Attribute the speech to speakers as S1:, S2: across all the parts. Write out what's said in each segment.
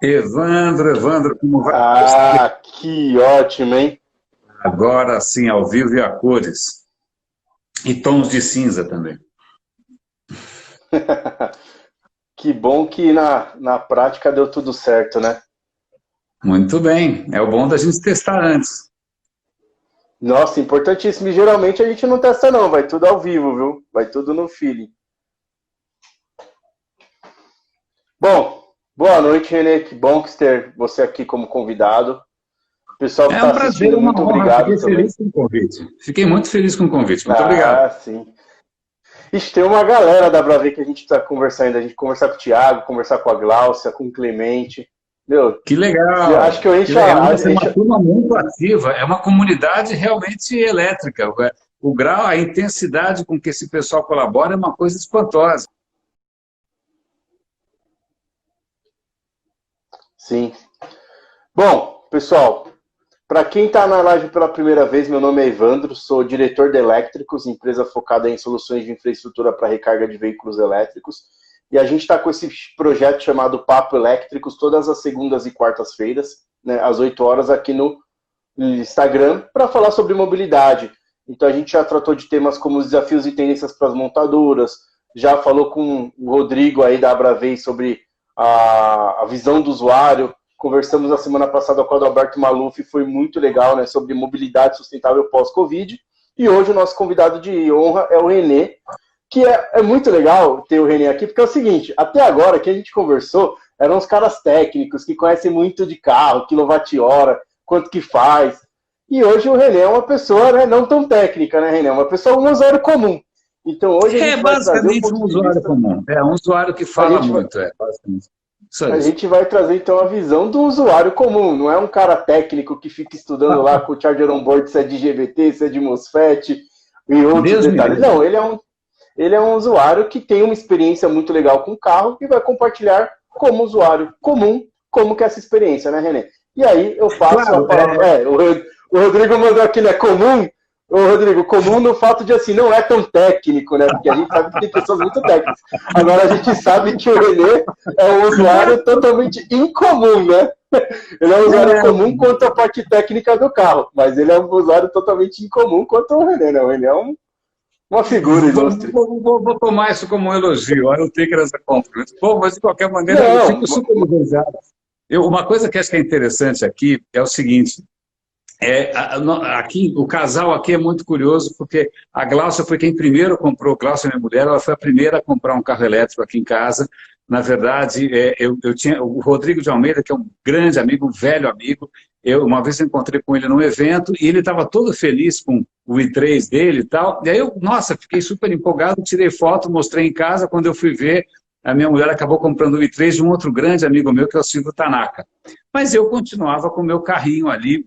S1: Evandro, como vai?
S2: Ah, que ótimo, hein?
S1: Agora sim, ao vivo e a cores. E tons de cinza também.
S2: Que bom que na prática deu tudo certo, né?
S1: Muito bem, é o bom da gente testar antes.
S2: Nossa, importantíssimo. E geralmente a gente não testa não, vai tudo ao vivo, viu? Vai tudo no feeling. Bom, boa noite, Renê. Que bom que ter você aqui como convidado. O pessoal que
S1: É
S2: está
S1: um prazer,
S2: assistindo,
S1: uma
S2: muito
S1: honra,
S2: obrigado
S1: fiquei
S2: também.
S1: feliz com o convite. Fiquei muito feliz com o convite, muito obrigado.
S2: Ah, sim. Ixi, tem uma galera da Bravê que a gente está conversando. A gente conversar com o Thiago, conversar com a Gláucia, com o Clemente. Meu,
S1: Que
S2: acho
S1: legal,
S2: que eu
S1: que
S2: encho
S1: legal.
S2: a...
S1: Nossa, é uma turma muito ativa, é uma comunidade realmente elétrica. O grau, a intensidade com que esse pessoal colabora é uma coisa espantosa.
S2: Sim. Bom, pessoal, para quem está na live pela primeira vez, meu nome é Evandro, sou diretor da Elétricos, empresa focada em soluções de infraestrutura para recarga de veículos elétricos. E a gente está com esse projeto chamado Papo Elétricos todas as segundas e quartas-feiras, né, às 8 horas, aqui no Instagram, para falar sobre mobilidade. Então a gente já tratou de temas como os desafios e tendências para as montadoras, já falou com o Rodrigo aí da Abravei sobre a visão do usuário. Conversamos na semana passada com o Adalberto Maluf, foi muito legal, né, sobre mobilidade sustentável pós-Covid. E hoje o nosso convidado de honra é o Renê, que é muito legal ter o Renê aqui, porque é o seguinte, até agora que a gente conversou, eram os caras técnicos, que conhecem muito de carro, quilowatt-hora, quanto que faz. E hoje o Renê é uma pessoa, né, não tão técnica, né, Renê? É uma pessoa, um usuário comum. Então hoje a
S1: É
S2: gente vai trazer o
S1: basicamente um
S2: ponto de
S1: usuário
S2: vista...
S1: comum, é um usuário que
S2: A
S1: fala
S2: gente vai,
S1: muito, basicamente. Só
S2: a
S1: isso.
S2: gente vai trazer, então, a visão do usuário comum. Não é um cara técnico que fica estudando lá com o Charger On Board se é de GBT, se é de MOSFET e outros
S1: Deus me
S2: detalhes.
S1: livre.
S2: Não, ele é um usuário que tem uma experiência muito legal com o carro e vai compartilhar como usuário comum como que é essa experiência, né, Renê? E aí eu passo a
S1: Claro,
S2: palavra... o Rodrigo mandou aqui, né, comum... Ô, Rodrigo, comum no fato de, assim, não é tão técnico, né? Porque a gente sabe que tem pessoas muito técnicas. Agora a gente sabe que o Renê é um usuário totalmente incomum, né? Ele é um usuário comum quanto à parte técnica do carro, mas ele é um usuário totalmente incomum quanto ao Renê, né? O Renê é uma figura ilustre.
S1: vou tomar isso como um elogio, eu tenho que essa compliment. Bom, mas de qualquer maneira eu
S2: Não,
S1: fico super lisonjeado. Uma coisa que acho que é interessante aqui é o seguinte, aqui, o casal aqui é muito curioso, porque a Gláucia foi quem primeiro comprou, Gláucia, minha mulher, ela foi a primeira a comprar um carro elétrico aqui em casa. Na verdade, eu tinha o Rodrigo de Almeida, que é um grande amigo, um velho amigo. Uma vez eu encontrei com ele num evento e ele estava todo feliz com o i3 dele e tal. E aí nossa, fiquei super empolgado, tirei foto, mostrei em casa. Quando eu fui ver, a minha mulher acabou comprando o i3 de um outro grande amigo meu, que é o Silvio Tanaka. Mas eu continuava com o meu carrinho ali.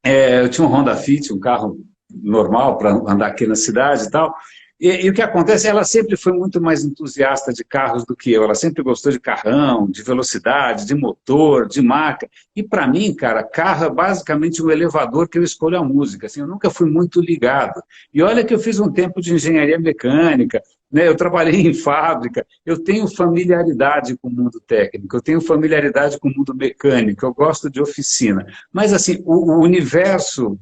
S1: Eu tinha um Honda Fit, um carro normal para andar aqui na cidade e tal. E o que acontece, ela sempre foi muito mais entusiasta de carros do que eu. Ela sempre gostou de carrão, de velocidade, de motor, de marca. E para mim, cara, carro é basicamente um elevador que eu escolho a música. Assim, eu nunca fui muito ligado. E olha que eu fiz um tempo de engenharia mecânica, né? Eu trabalhei em fábrica, eu tenho familiaridade com o mundo técnico, eu tenho familiaridade com o mundo mecânico, eu gosto de oficina. Mas assim, o universo,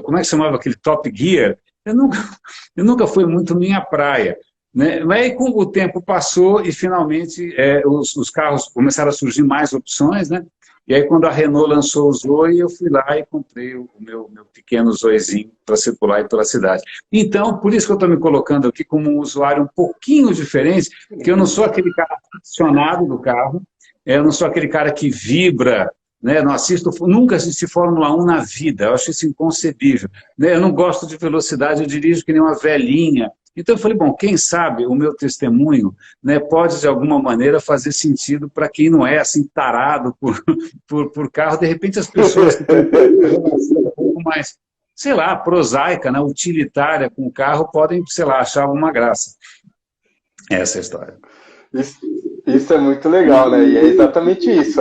S1: como é que chamava aquele Top Gear? Eu nunca fui muito minha praia, né? Mas aí, com o tempo passou e finalmente os carros começaram a surgir mais opções, né? E aí quando a Renault lançou o Zoe, eu fui lá e comprei o meu pequeno Zoezinho para circular aí pela cidade. Então, por isso que eu estou me colocando aqui como um usuário um pouquinho diferente, porque eu não sou aquele cara aficionado do carro, eu não sou aquele cara que vibra, né? Não assisto, nunca assisti Fórmula 1 na vida, eu acho isso inconcebível, né? Eu não gosto de velocidade, eu dirijo que nem uma velhinha, Então eu falei, bom, quem sabe o meu testemunho, né, pode de alguma maneira fazer sentido para quem não é assim tarado por carro. De repente as pessoas que têm uma relação um pouco mais, sei lá, prosaica, né, utilitária com o carro, podem, sei lá, achar uma graça. Essa é a história.
S2: Isso, isso é muito legal, né? E é exatamente isso,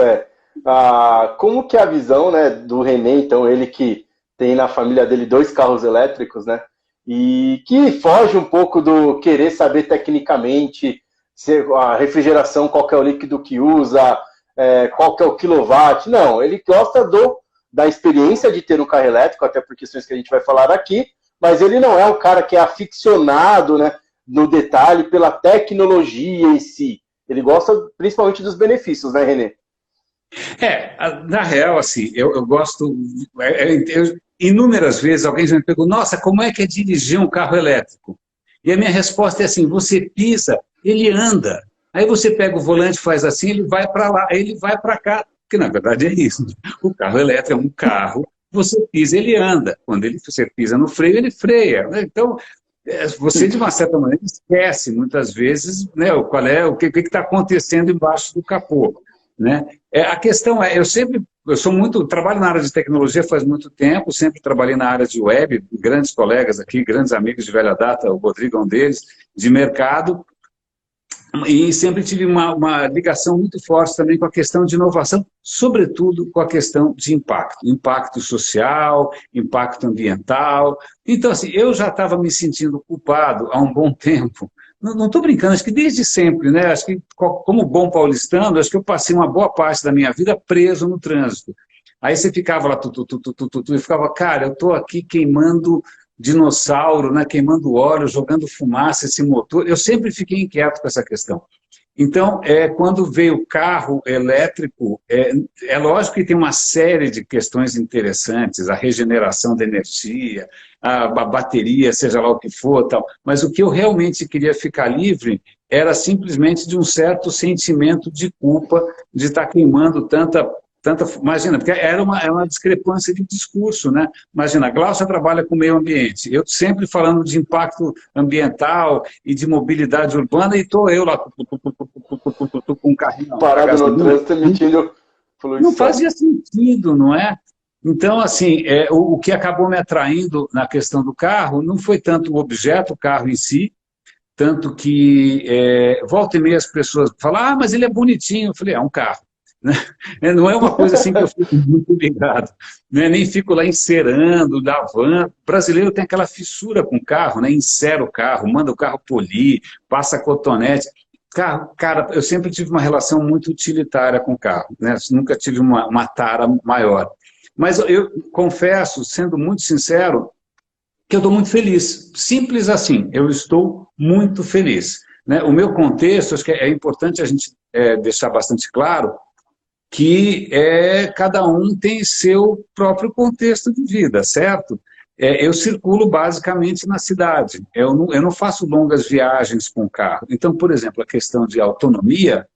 S2: como que é a visão, né, do René, então, ele que tem na família dele 2 carros elétricos, né? E que foge um pouco do querer saber tecnicamente se a refrigeração, qual que é o líquido que usa, qual que é o quilowatt. Não, ele gosta da experiência de ter um carro elétrico, até por questões que a gente vai falar aqui, mas ele não é um cara que é aficionado, né, no detalhe pela tecnologia em si. Ele gosta principalmente dos benefícios, né, René?
S1: Na real, assim, eu gosto. Inúmeras vezes alguém já me perguntou, nossa, como é que é dirigir um carro elétrico? E a minha resposta é assim: você pisa, ele anda. Aí você pega o volante, faz assim, ele vai para lá, aí ele vai para cá. Que na verdade é isso. O carro elétrico é um carro, você pisa, ele anda. Quando você pisa no freio, ele freia. Então, você, de uma certa maneira, esquece muitas vezes, né, o que está acontecendo embaixo do capô. Né? A questão trabalho na área de tecnologia faz muito tempo, sempre trabalhei na área de web, grandes colegas aqui, grandes amigos de velha data, o Rodrigo é um deles, de mercado, e sempre tive uma ligação muito forte também com a questão de inovação, sobretudo com a questão de impacto social, impacto ambiental. Então, assim, eu já estava me sentindo culpado há um bom tempo. Não estou brincando, acho que desde sempre, né? Acho que, como bom paulistano, acho que eu passei uma boa parte da minha vida preso no trânsito. Aí você ficava lá, e ficava, cara, eu estou aqui queimando dinossauro, né? Queimando óleo, jogando fumaça, esse motor. Eu sempre fiquei inquieto com essa questão. Então, quando veio o carro elétrico, é lógico que tem uma série de questões interessantes, a regeneração da energia, a bateria, seja lá o que for, tal. Mas o que eu realmente queria ficar livre era simplesmente de um certo sentimento de culpa de estar queimando tanta. Imagina, porque era uma discrepância de discurso, né? Imagina, a Glaucia trabalha com meio ambiente, eu sempre falando de impacto ambiental e de mobilidade urbana, e estou eu lá com um carrinho
S2: parado no trânsito emitindo poluição.
S1: Não fazia sentido, não é? Então, assim, o que acabou me atraindo na questão do carro não foi tanto o objeto, o carro em si, tanto que volta e meia as pessoas falam, mas ele é bonitinho. Eu falei, é um carro. Não é uma coisa assim que eu fico muito ligado, né? Nem fico lá encerando, lavando. O brasileiro tem aquela fissura com o carro, né? Encera o carro, manda o carro polir, passa cotonete. Cara, eu sempre tive uma relação muito utilitária com o carro, né? Nunca tive uma tara maior. Mas eu confesso, sendo muito sincero, que eu estou muito feliz. Simples assim, eu estou muito feliz. Né? O meu contexto, acho que é importante a gente deixar bastante claro, que cada um tem seu próprio contexto de vida, certo? Eu circulo basicamente na cidade, eu não faço longas viagens com o carro. Então, por exemplo, a questão de autonomia,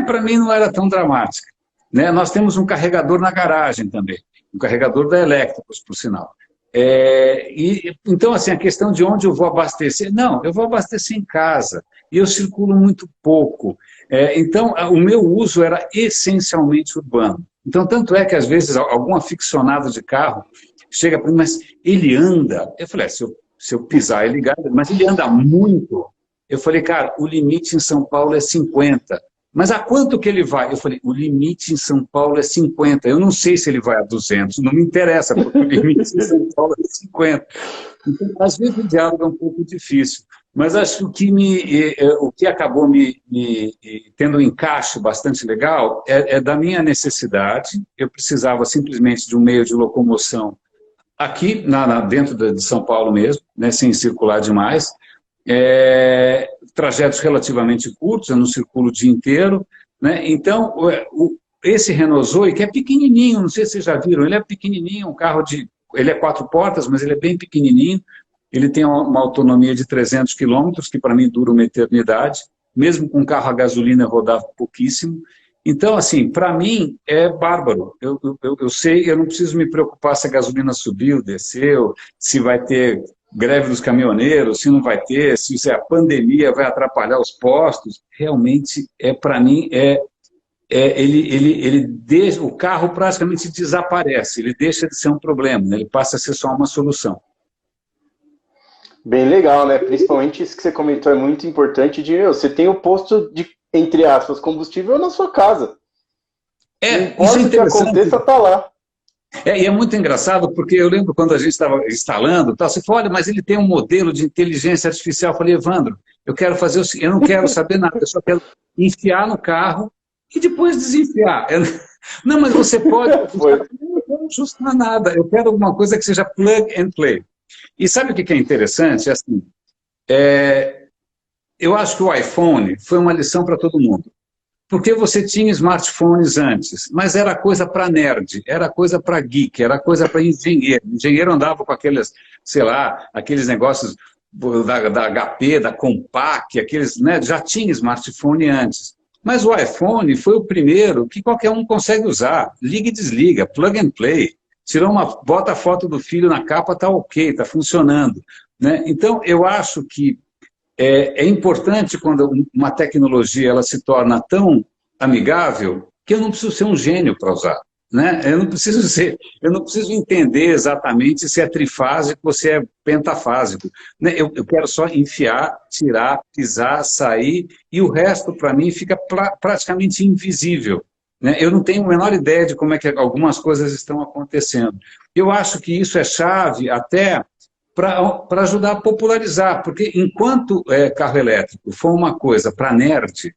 S1: para mim não era tão dramática. Né? Nós temos um carregador na garagem também, um carregador da Elétricos, por sinal. Então, assim, a questão de onde eu vou abastecer, não, eu vou abastecer em casa, e eu circulo muito pouco. Então, o meu uso era essencialmente urbano. Então, tanto é que, às vezes, algum aficionado de carro chega para mim, mas ele anda. Eu falei, se eu pisar, ele anda, mas ele anda muito. Eu falei, cara, o limite em São Paulo é 50. Mas a quanto que ele vai? Eu falei, o limite em São Paulo é 50. Eu não sei se ele vai a 200, não me interessa, porque o limite em São Paulo é 50. Então, às vezes, o diálogo é um pouco difícil. Mas acho que o que acabou tendo um encaixe bastante legal é da minha necessidade. Eu precisava simplesmente de um meio de locomoção aqui, dentro de São Paulo mesmo, né, sem circular demais. Trajetos relativamente curtos, eu não circulo o dia inteiro. Né? Então, esse Renault Zoe, que é pequenininho, não sei se vocês já viram, ele é pequenininho, um carro ele é 4 portas, mas ele é bem pequenininho. Ele tem uma autonomia de 300 quilômetros, que para mim dura uma eternidade. Mesmo com carro a gasolina, eu rodava pouquíssimo. Então, assim, para mim é bárbaro. Eu sei, eu não preciso me preocupar se a gasolina subiu, desceu, se vai ter greve dos caminhoneiros, se não vai ter, se a pandemia vai atrapalhar os postos. Realmente, para mim, o carro praticamente desaparece, ele deixa de ser um problema, né? Ele passa a ser só uma solução.
S2: Bem legal, né? Principalmente isso que você comentou é muito importante, você tem o posto de, entre aspas, combustível na sua casa. Não importa o que aconteça, tá lá.
S1: E é muito engraçado, porque eu lembro quando a gente estava instalando, você falou, olha, mas ele tem um modelo de inteligência artificial. Eu falei, Evandro, eu quero fazer o seguinte, eu não quero saber nada, eu só quero enfiar no carro e depois desenfiar. Não, mas você pode... Eu não quero ajustar nada, eu quero alguma coisa que seja plug and play. E sabe o que é interessante? Assim, eu acho que o iPhone foi uma lição para todo mundo. Porque você tinha smartphones antes, mas era coisa para nerd, era coisa para geek, era coisa para engenheiro. O engenheiro andava com aqueles, sei lá, aqueles negócios da HP, da Compaq, aqueles, né, já tinha smartphone antes. Mas o iPhone foi o primeiro que qualquer um consegue usar. Liga e desliga, plug and play. Bota a foto do filho na capa, está ok, está funcionando. Né? Então, eu acho que é importante quando uma tecnologia ela se torna tão amigável que eu não preciso ser um gênio para usar. Né? Eu não preciso entender exatamente se é trifásico ou se é pentafásico. Né? Eu quero só enfiar, tirar, pisar, sair, e o resto, para mim, fica praticamente invisível. Né? Eu não tenho a menor ideia de como é que algumas coisas estão acontecendo. Eu acho que isso é chave até para ajudar a popularizar, porque enquanto carro elétrico for uma coisa para nerd,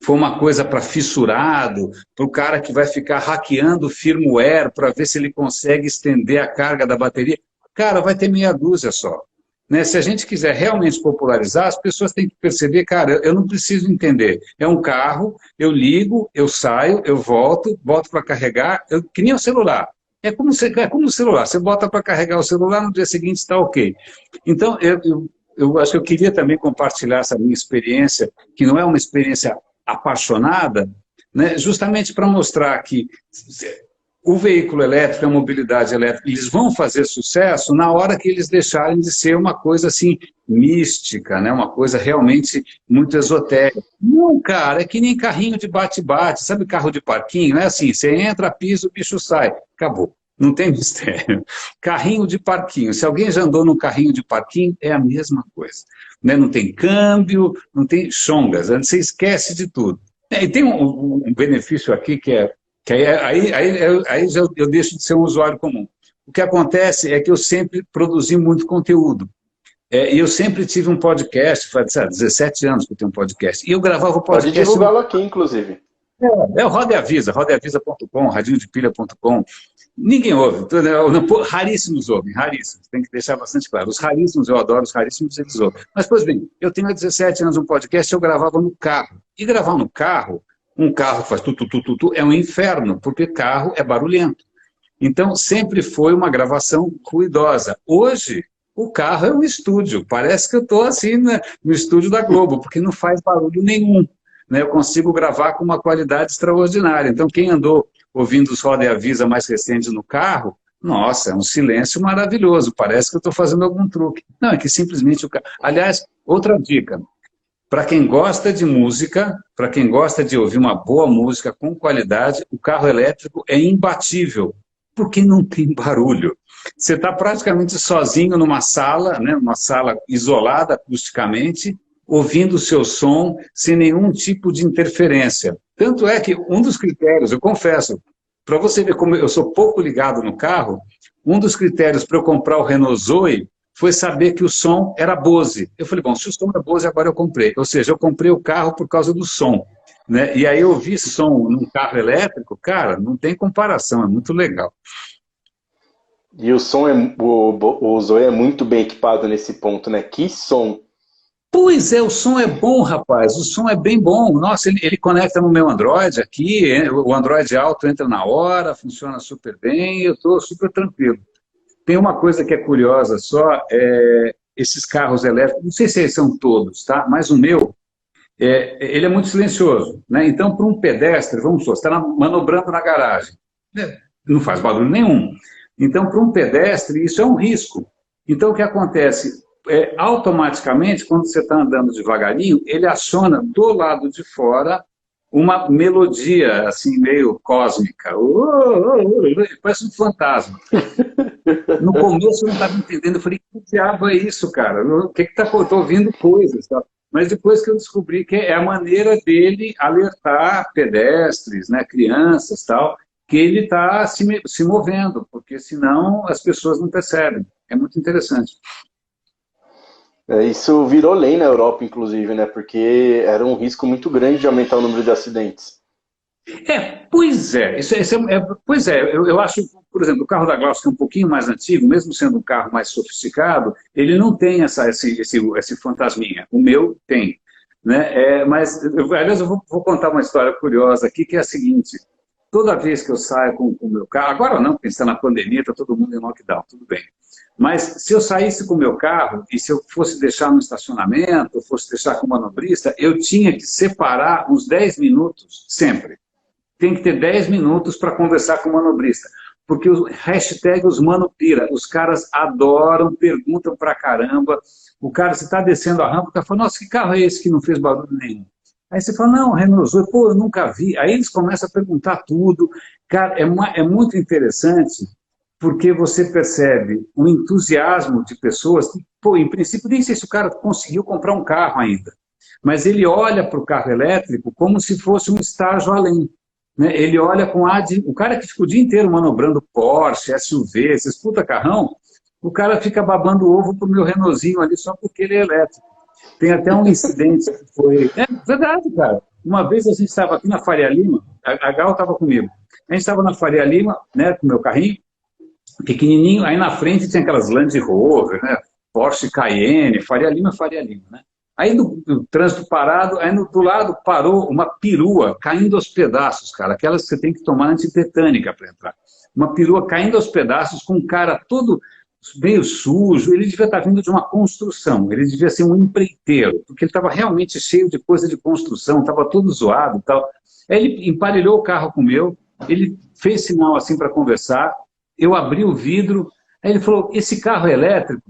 S1: for uma coisa para fissurado, para o cara que vai ficar hackeando o firmware para ver se ele consegue estender a carga da bateria, cara, vai ter meia dúzia só. Né? Se a gente quiser realmente popularizar, as pessoas têm que perceber, cara, eu não preciso entender. É um carro, eu ligo, eu saio, eu volto, boto para carregar, que nem o celular. É como o celular, você bota para carregar o celular, no dia seguinte está ok. Então, eu acho que eu queria também compartilhar essa minha experiência, que não é uma experiência apaixonada, né, justamente para mostrar que o veículo elétrico, a mobilidade elétrica, eles vão fazer sucesso na hora que eles deixarem de ser uma coisa assim mística, né? Uma coisa realmente muito esotérica. Não, cara, é que nem carrinho de bate-bate, sabe carro de parquinho? É assim, você entra, pisa, o bicho sai, acabou. Não tem mistério. Carrinho de parquinho, se alguém já andou num carrinho de parquinho, é a mesma coisa. Né? Não tem câmbio, não tem chongas, você esquece de tudo. E tem um benefício aqui que aí eu deixo de ser um usuário comum. O que acontece é que eu sempre produzi muito conteúdo. E eu sempre tive um podcast, faz 17 anos que eu tenho um podcast. E eu gravava o podcast...
S2: Pode divulgá-lo aqui, inclusive.
S1: É o Roda e Avisa, rodaeavisa.com, radinhodepilha.com. Ninguém ouve, raríssimos ouvem, raríssimos, tem que deixar bastante claro. Os raríssimos, eu adoro, os raríssimos eles ouvem. Mas, pois bem, eu tenho há 17 anos um podcast, eu gravava no carro. E gravar no carro, um carro que faz tu, é um inferno, porque carro é barulhento. Então, sempre foi uma ruidosa. Hoje, o carro é um estúdio, parece que eu estou assim no estúdio da Globo, porque não faz barulho nenhum. Né? Eu consigo gravar com uma qualidade extraordinária. Então, quem andou ouvindo os Roda e Avisa mais recentes no carro, nossa, é um silêncio maravilhoso, parece que eu estou fazendo algum truque. Não, é que simplesmente o carro... Aliás, outra dica, para quem gosta de música, para quem gosta de ouvir uma boa música com qualidade, o carro elétrico é imbatível, porque não tem barulho. Você está praticamente sozinho numa sala, né, uma sala isolada acusticamente, ouvindo o seu som sem nenhum tipo de interferência. Tanto é que um dos critérios, eu confesso, para você ver como eu sou pouco ligado no carro, um dos critérios para eu comprar o Renault Zoe foi saber que o som era Bose. Eu falei, bom, se o som é Bose, agora eu comprei. Ou seja, eu comprei o carro por causa do som. Né? E aí eu ouvi som num carro elétrico, cara, não tem comparação, é muito legal.
S2: E o som, o Zoe é muito bem equipado nesse ponto, né? Que som!
S1: Pois é, o som é bom, rapaz, o som é bem bom. Nossa, ele conecta no meu Android aqui, o Android Auto entra na hora, funciona super bem, eu estou super tranquilo. Tem uma coisa que é curiosa só, esses carros elétricos, não sei se são todos, tá? Mas o meu, ele é muito silencioso. Né? Então, para um pedestre, vamos supor, você está manobrando na garagem, não faz barulho nenhum. Então, para um pedestre, isso é um risco. Então, o que acontece? automaticamente, quando você está andando devagarinho, ele aciona do lado de fora uma melodia, assim, meio cósmica. Parece um fantasma. No começo eu não estava entendendo, eu falei, que diabo é isso, cara? O que está acontecendo? Estou ouvindo coisas, tá? Mas depois que eu descobri que é a maneira dele alertar pedestres, né, crianças, tal, que ele está se movendo, porque senão as pessoas não percebem. É muito interessante.
S2: Isso virou lei na Europa, inclusive, né? Porque era um risco muito grande de aumentar o número de acidentes.
S1: Pois é, pois é, eu acho, por exemplo, o carro da Glaucia, que é um pouquinho mais antigo, mesmo sendo um carro mais sofisticado, ele não tem esse fantasminha, o meu tem, né? Mas, aliás, eu vou contar uma história curiosa aqui, que é a seguinte, toda vez que eu saio com o meu carro, agora não, porque está na pandemia, está todo mundo em lockdown, tudo bem, mas se eu saísse com o meu carro e se eu fosse deixar no estacionamento, ou fosse deixar com o manobrista, eu tinha que separar uns 10 minutos, sempre. Tem que ter 10 minutos para conversar com o manobrista. Porque o hashtag os manopira, os caras adoram, perguntam pra caramba. O cara, você está descendo a rampa, o cara fala, nossa, que carro é esse que não fez barulho nenhum? Aí você fala, não, Renault Zoe, pô, eu nunca vi. Aí eles começam a perguntar tudo. Cara, é muito interessante, porque você percebe um entusiasmo de pessoas que, pô, em princípio, nem sei se o cara conseguiu comprar um carro ainda. Mas ele olha para o carro elétrico como se fosse um estágio além. Né? Ele olha com o cara que fica o dia inteiro manobrando Porsche, SUV, esses puta carrão, o cara fica babando ovo pro meu Renaultzinho ali só porque ele é elétrico. Tem até um incidente que foi... É verdade, cara. Uma vez a gente estava aqui na Faria Lima, a Gal estava comigo, a gente estava na Faria Lima, né, com o meu carrinho, pequenininho, aí na frente tinha aquelas Land Rover, né, Porsche Cayenne, Faria Lima, né? Aí no trânsito parado, aí do lado parou uma perua caindo aos pedaços, cara, aquelas que você tem que tomar antitetânica para entrar. Uma perua caindo aos pedaços com um cara todo meio sujo, ele devia estar vindo de uma construção, ele devia ser um empreiteiro, porque ele estava realmente cheio de coisa de construção, estava todo zoado e tal. Aí ele emparelhou o carro com o meu, ele fez sinal assim para conversar, eu abri o vidro, aí ele falou, esse carro é elétrico?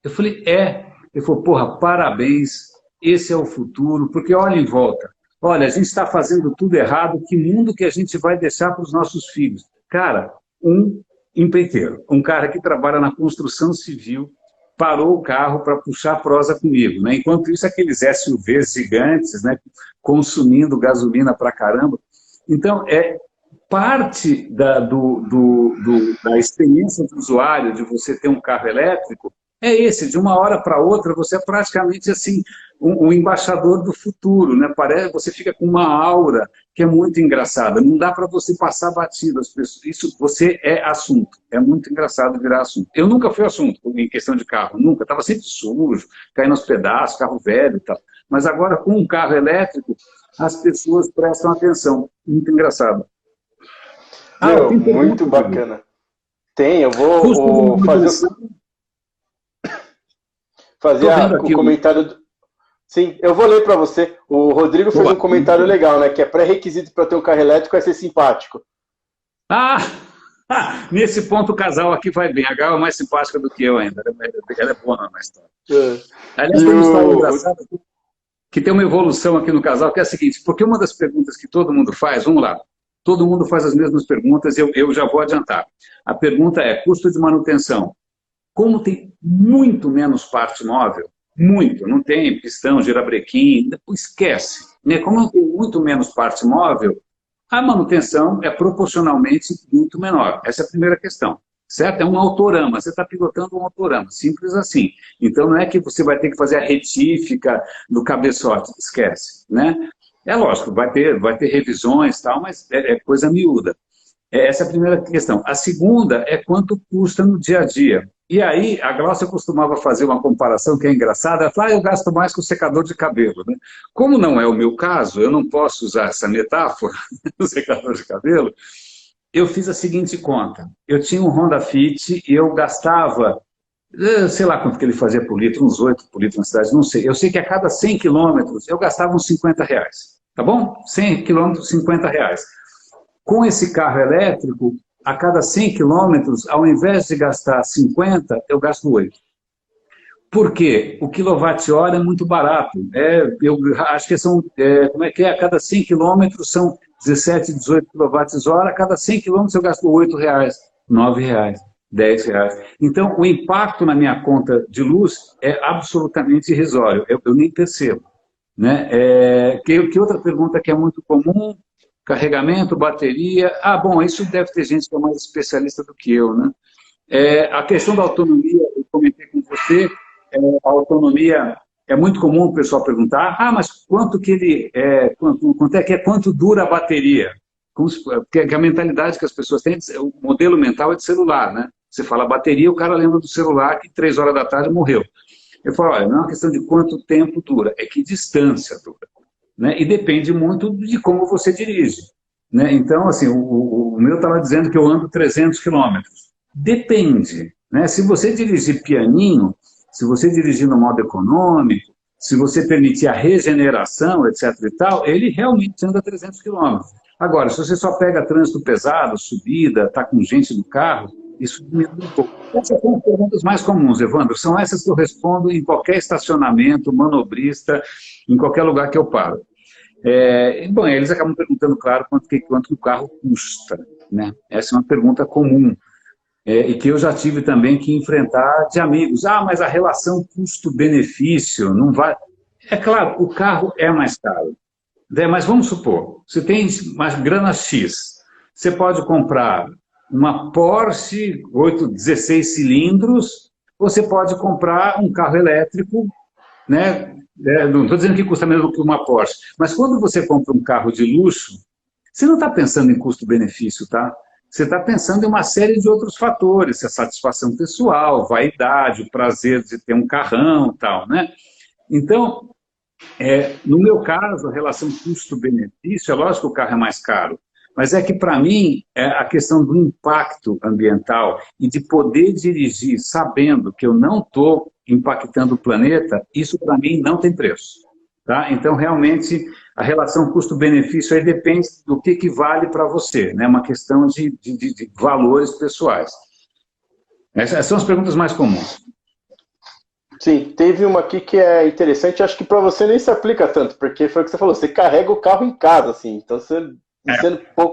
S1: Eu falei, é. Ele falou, porra, parabéns, esse é o futuro, porque olha em volta, olha, a gente está fazendo tudo errado, que mundo que a gente vai deixar para os nossos filhos? Cara, um empreiteiro, um cara que trabalha na construção civil, parou o carro para puxar prosa comigo, né? Enquanto isso, aqueles SUVs gigantes, né, consumindo gasolina pra caramba. Então, parte da experiência do usuário de você ter um carro elétrico é esse, de uma hora para outra, você é praticamente assim, um embaixador do futuro, né? Parece, você fica com uma aura que é muito engraçada, não dá para você passar batido as pessoas, isso, você é assunto, é muito engraçado virar assunto. Eu nunca fui assunto em questão de carro, nunca, estava sempre sujo, caindo aos pedaços, carro velho e tal, mas agora com um carro elétrico, as pessoas prestam atenção, muito engraçado.
S2: Meu, muito bacana. Tem, eu vou fazer o comentário. Sim, eu vou ler para você. O Rodrigo fez um comentário legal, né? Que é pré-requisito para ter um carro elétrico é ser simpático.
S1: Nesse ponto o casal aqui vai bem. A Gal é mais simpática do que eu ainda. Ela é boa na história. Aliás, tem uma história engraçada que tem uma evolução aqui no casal, que é a seguinte, porque uma das perguntas que todo mundo faz, vamos lá, todo mundo faz as mesmas perguntas, eu já vou adiantar. A pergunta é, custo de manutenção. Como tem muito menos parte móvel, muito, não tem pistão, girabrequim, esquece. Né? Como não tem muito menos parte móvel, a manutenção é proporcionalmente muito menor. Essa é a primeira questão. Certo? É um autorama, você está pilotando um autorama, simples assim. Então não é que você vai ter que fazer a retífica do cabeçote, esquece. Né? É lógico, vai ter revisões e tal, mas é coisa miúda. Essa é a primeira questão. A segunda é quanto custa no dia a dia. E aí, a Glaucia costumava fazer uma comparação que é engraçada. Ela fala, eu gasto mais com secador de cabelo. Né? Como não é o meu caso, eu não posso usar essa metáfora do secador de cabelo, eu fiz a seguinte conta. Eu tinha um Honda Fit e eu gastava, sei lá quanto que ele fazia por litro, uns 8 por litro na cidade, não sei. Eu sei que a cada 100 quilômetros eu gastava uns R$50. Tá bom? 100 quilômetros, R$50. Com esse carro elétrico, a cada 100 quilômetros, ao invés de gastar 50, eu gasto 8. Por quê? O quilowatt-hora é muito barato. Eu acho que são, como é que é? A cada 100 quilômetros são 17, 18 quilowatts-hora, a cada 100 quilômetros eu gasto R$ 8, R$ 9, R$ 10. Então, o impacto na minha conta de luz é absolutamente irrisório, eu nem percebo. Né? Que outra pergunta que é muito comum? Carregamento, bateria. Bom, isso deve ter gente que é mais especialista do que eu, né? A questão da autonomia, eu comentei com você, a autonomia, é muito comum o pessoal perguntar, mas quanto quanto dura a bateria? Porque a mentalidade que as pessoas têm, o modelo mental é de celular, né? Você fala bateria, o cara lembra do celular que 3 horas da tarde morreu. Eu falo, olha, não é uma questão de quanto tempo dura, é que distância dura. Né? E depende muito de como você dirige. Né? Então, assim, o meu estava dizendo que eu ando 300 quilômetros. Depende. Né? Se você dirigir pianinho, se você dirigir no modo econômico, se você permitir a regeneração, etc. e tal, ele realmente anda 300 quilômetros. Agora, se você só pega trânsito pesado, subida, está com gente no carro, isso diminui um pouco. Essas são as perguntas mais comuns, Evandro. São essas que eu respondo em qualquer estacionamento, manobrista, em qualquer lugar que eu paro. Bom, eles acabam perguntando, claro, quanto o carro custa. Né? Essa é uma pergunta comum. E que eu já tive também que enfrentar de amigos. Mas a relação custo-benefício não vai... É claro, o carro é mais caro. Mas vamos supor, você tem mais grana X, você pode comprar uma Porsche 16 cilindros, ou você pode comprar um carro elétrico, né? Não estou dizendo que custa menos do que uma Porsche, mas quando você compra um carro de luxo, você não está pensando em custo-benefício, tá? Você está pensando em uma série de outros fatores, a satisfação pessoal, vaidade, o prazer de ter um carrão e tal, né? Então, no meu caso, a relação custo-benefício, é lógico que o carro é mais caro, mas é que, para mim, a questão do impacto ambiental e de poder dirigir sabendo que eu não estou impactando o planeta, isso, para mim, não tem preço. Tá? Então, realmente, a relação custo-benefício aí depende do que vale para você. É né? Uma questão de valores pessoais. Essas são as perguntas mais comuns.
S2: Sim, teve uma aqui que é interessante, acho que para você nem se aplica tanto, porque foi o que você falou, você carrega o carro em casa, assim, então você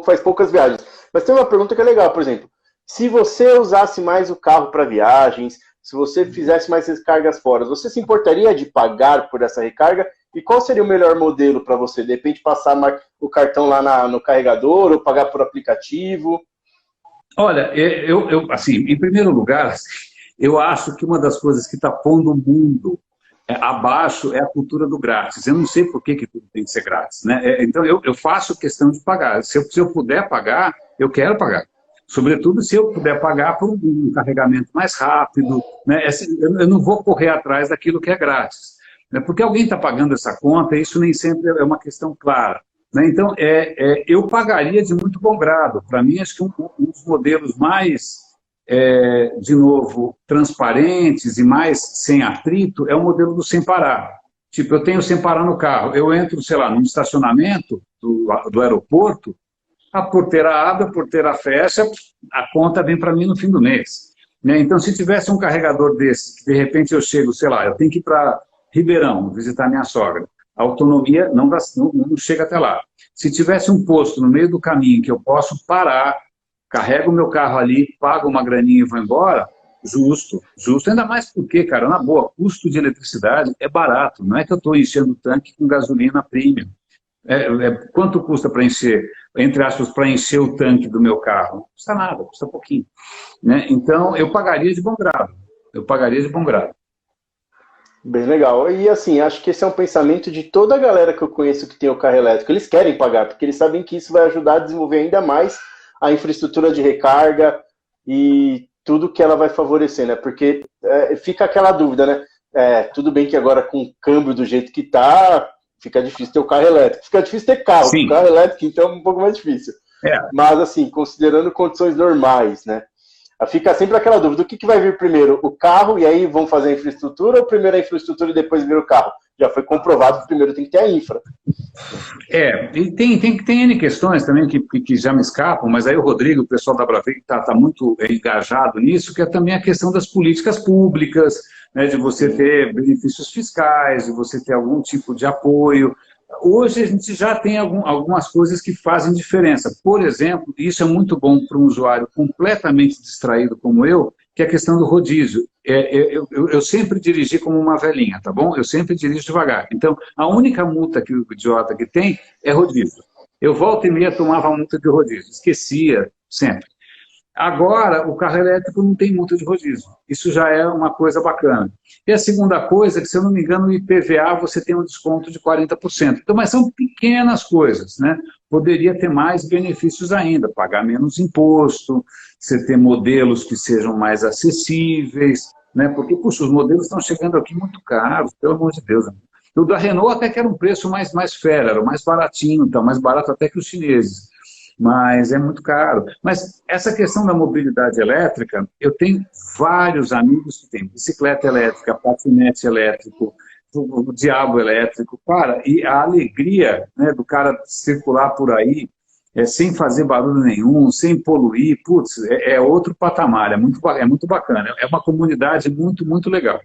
S2: faz poucas viagens. Mas tem uma pergunta que é legal, por exemplo, se você usasse mais o carro para viagens, se você fizesse mais recargas fora, você se importaria de pagar por essa recarga? E qual seria o melhor modelo para você? De repente passar o cartão lá no carregador ou pagar por aplicativo?
S1: Olha, assim, em primeiro lugar, eu acho que uma das coisas que está pondo o mundo abaixo é a cultura do grátis. Eu não sei por que tudo tem que ser grátis. Né? Então, eu faço questão de pagar. Se eu puder pagar, eu quero pagar. Sobretudo se eu puder pagar por um carregamento mais rápido. Né? Eu não vou correr atrás daquilo que é grátis. Né? Porque alguém está pagando essa conta, e isso nem sempre é uma questão clara. Né? Então, eu pagaria de muito bom grado. Para mim, acho que um dos modelos mais... de novo, transparentes e mais sem atrito, é o modelo do sem parar. Tipo, eu tenho sem parar no carro, eu entro, sei lá, num estacionamento do aeroporto, a porteira abre, a porteira fecha, a conta vem para mim no fim do mês. Né? Então, se tivesse um carregador desse, que de repente eu chego, sei lá, eu tenho que ir para Ribeirão, visitar minha sogra, a autonomia não chega até lá. Se tivesse um posto no meio do caminho que eu posso parar, carrego o meu carro ali, pago uma graninha e vou embora, justo, ainda mais porque, cara, na boa, custo de eletricidade é barato, não é que eu estou enchendo o tanque com gasolina premium. Quanto custa para encher, entre aspas, para encher o tanque do meu carro? Não custa nada, custa pouquinho. Né? Então, eu pagaria de bom grado,
S2: Bem legal. E assim, acho que esse é um pensamento de toda a galera que eu conheço que tem o carro elétrico. Eles querem pagar, porque eles sabem que isso vai ajudar a desenvolver ainda mais a infraestrutura de recarga e tudo que ela vai favorecer, né? Porque fica aquela dúvida, né? Tudo bem que agora com o câmbio do jeito que tá, fica difícil ter o carro elétrico. Fica difícil ter carro.
S1: Sim.
S2: O carro elétrico, então, é um pouco mais difícil. Mas, assim, considerando condições normais, né? Fica sempre aquela dúvida, o que vai vir primeiro? O carro, e aí vão fazer a infraestrutura, ou primeiro a infraestrutura e depois vir o carro? Já foi comprovado que primeiro tem que ter a infra.
S1: E tem N questões também que já me escapam, mas aí o Rodrigo, o pessoal da Bravec, está muito engajado nisso, que é também a questão das políticas públicas, né, de você ter benefícios fiscais, de você ter algum tipo de apoio. Hoje a gente já tem algumas coisas que fazem diferença. Por exemplo, isso é muito bom para um usuário completamente distraído como eu, que é a questão do rodízio. Eu sempre dirigi como uma velhinha, tá bom? Eu sempre dirijo devagar. Então, a única multa que o idiota que tem é rodízio. Eu volta e meia tomava multa de rodízio, esquecia sempre. Agora, o carro elétrico não tem multa de rodízio. Isso já é uma coisa bacana. E a segunda coisa é que, se eu não me engano, no IPVA você tem um desconto de 40%. Então, mas são pequenas coisas, né? Poderia ter mais benefícios ainda, pagar menos imposto, você ter modelos que sejam mais acessíveis, né? Porque, puxa, os modelos estão chegando aqui muito caros, pelo amor de Deus. O da Renault até que era um preço mais fera, era mais baratinho, então, mais barato até que os chineses. Mas é muito caro. Mas essa questão da mobilidade elétrica, eu tenho vários amigos que têm bicicleta elétrica, patinete elétrico, o diabo elétrico, cara, e a alegria, né, do cara circular por aí, sem fazer barulho nenhum, sem poluir, putz, é outro patamar, é muito bacana, é uma comunidade muito legal.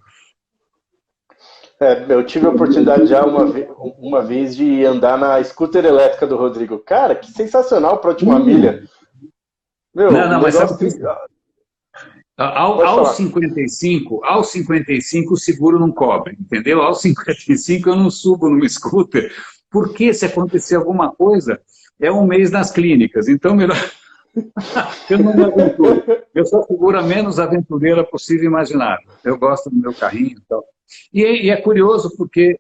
S2: Eu tive a oportunidade já uma vez de andar na scooter elétrica do Rodrigo. Cara, que sensacional para a última milha.
S1: Meu, não, mas sabe que... Aos 55 o seguro não cobre, entendeu? Aos 55 eu não subo no scooter, porque se acontecer alguma coisa, é um mês nas clínicas, então melhor... Eu não me aventuro. Eu sou a figura menos aventureira possível e imaginável. Eu gosto do meu carrinho e tal. E é curioso porque,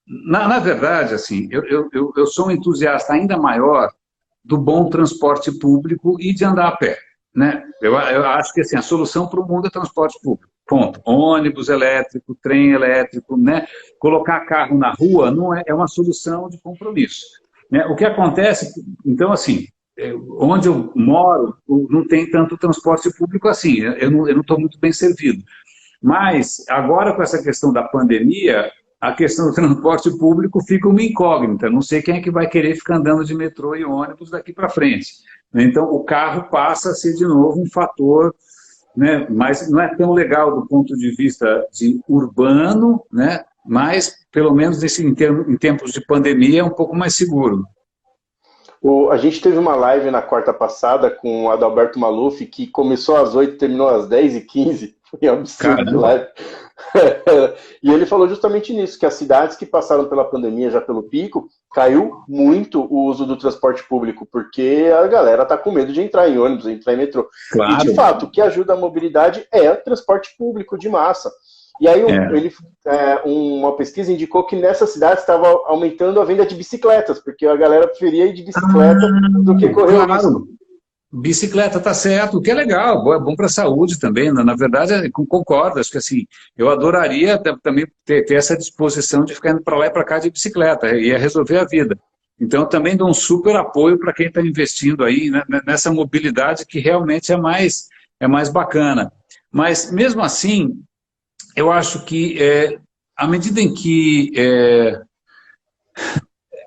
S1: na verdade, assim, eu sou um entusiasta ainda maior do bom transporte público e de andar a pé, né? Eu acho que assim, a solução para o mundo é transporte público. Ponto. Ônibus elétrico, trem elétrico, né? Colocar carro na rua não é uma solução de compromisso, né? O que acontece, então, assim, onde eu moro não tem tanto transporte público assim, eu não estou muito bem servido. Mas, agora com essa questão da pandemia, a questão do transporte público fica uma incógnita. Não sei quem é que vai querer ficar andando de metrô e ônibus daqui para frente. Então, o carro passa a ser, de novo, um fator, né, mas não é tão legal do ponto de vista de urbano, né, mas, pelo menos em tempos de pandemia, é um pouco mais seguro.
S2: A gente teve uma live na quarta passada com o Adalberto Maluf, que começou às 8 e terminou às 10h15. Foi um absurdo de live. E ele falou justamente nisso, que as cidades que passaram pela pandemia, já pelo pico, caiu muito o uso do transporte público, porque a galera está com medo de entrar em ônibus, entrar em metrô. Claro. E, de fato, o que ajuda a mobilidade é o transporte público de massa. E aí uma pesquisa indicou que nessa cidade estava aumentando a venda de bicicletas, porque a galera preferia ir de bicicleta do que correr o risco.
S1: Bicicleta, tá certo, o que é legal, é bom para a saúde também, na verdade, concordo, acho que assim, eu adoraria também ter essa disposição de ficar indo para lá e para cá de bicicleta, ia resolver a vida. Então, eu também dou um super apoio para quem está investindo aí, né, nessa mobilidade que realmente é mais bacana. Mas, mesmo assim, eu acho que, à medida em que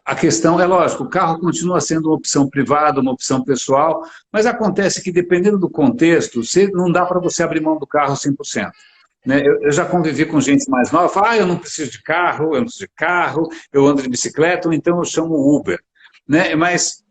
S1: a questão é lógico, o carro continua sendo uma opção privada, uma opção pessoal, mas acontece que, dependendo do contexto, não dá para você abrir mão do carro 100%. Né? Eu já convivi com gente mais nova, eu não preciso de carro, eu ando de bicicleta, ou então eu chamo Uber. Né? Mas,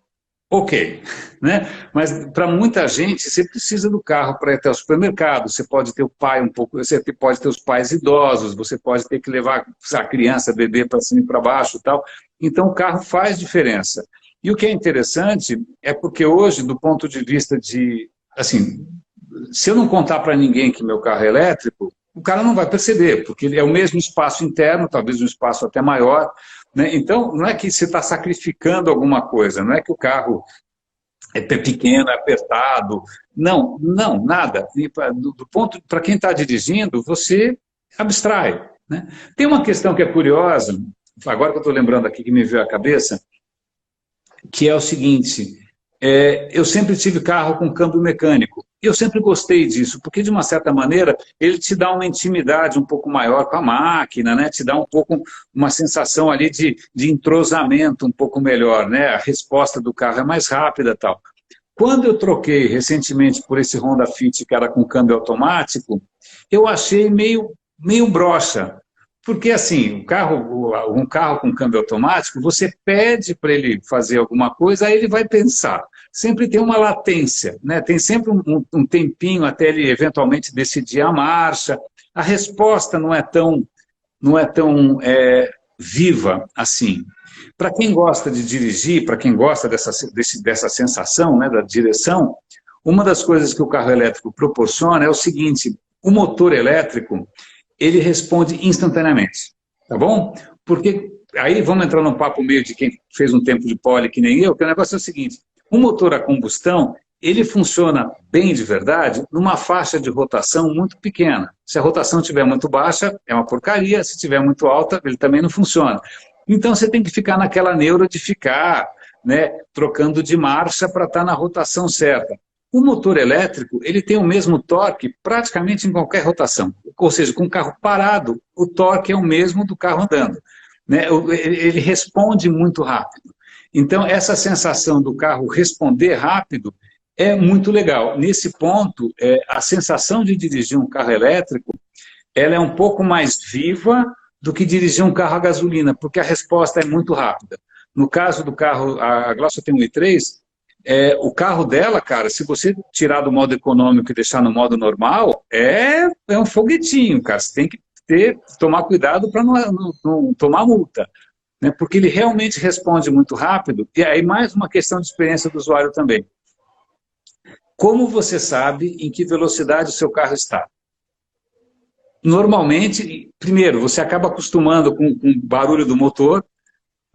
S1: ok, né? Mas para muita gente, você precisa do carro para ir até o supermercado, você pode ter o pai você pode ter os pais idosos, você pode ter que levar a criança, bebê para cima e para baixo e tal. Então, o carro faz diferença. E o que é interessante é porque hoje, do ponto de vista de, assim, se eu não contar para ninguém que meu carro é elétrico, o cara não vai perceber, porque é o mesmo espaço interno, talvez um espaço até maior, né? Então, não é que você está sacrificando alguma coisa, não é que o carro é pequeno, é apertado, não, nada. Para quem está dirigindo, você abstrai. Né? Tem uma questão que é curiosa, agora que eu estou lembrando aqui, que me veio à cabeça, que é o seguinte, eu sempre tive carro com câmbio mecânico, e eu sempre gostei disso, porque de uma certa maneira ele te dá uma intimidade um pouco maior com a máquina, né? Te dá um pouco uma sensação ali de entrosamento um pouco melhor, né? A resposta do carro é mais rápida e tal. Quando eu troquei recentemente por esse Honda Fit, que era com câmbio automático, eu achei meio broxa. Porque, assim, um carro com câmbio automático, você pede para ele fazer alguma coisa, aí ele vai pensar. Sempre tem uma latência, né? Tem sempre um tempinho até ele eventualmente decidir a marcha. A resposta não é tão viva assim. Para quem gosta de dirigir, para quem gosta dessa sensação, né, da direção, uma das coisas que o carro elétrico proporciona é o seguinte: o motor elétrico, ele responde instantaneamente, tá bom? Porque aí vamos entrar num papo meio de quem fez um tempo de pole que nem eu, que o negócio é o seguinte: o motor a combustão, ele funciona bem de verdade numa faixa de rotação muito pequena. Se a rotação estiver muito baixa, é uma porcaria; se estiver muito alta, ele também não funciona. Então você tem que ficar naquela neura de ficar, né, trocando de marcha para estar na rotação certa. O motor elétrico, ele tem o mesmo torque praticamente em qualquer rotação. Ou seja, com o carro parado, o torque é o mesmo do carro andando, né? Ele responde muito rápido. Então, essa sensação do carro responder rápido é muito legal. Nesse ponto, a sensação de dirigir um carro elétrico, ela é um pouco mais viva do que dirigir um carro a gasolina, porque a resposta é muito rápida. No caso do carro, a Glaucia tem um i3, o carro dela, cara, se você tirar do modo econômico e deixar no modo normal, é um foguetinho, cara. Você tem que tomar cuidado para não tomar multa, né? Porque ele realmente responde muito rápido. E aí mais uma questão de experiência do usuário também. Como você sabe em que velocidade o seu carro está? Normalmente, primeiro, você acaba acostumando com o barulho do motor,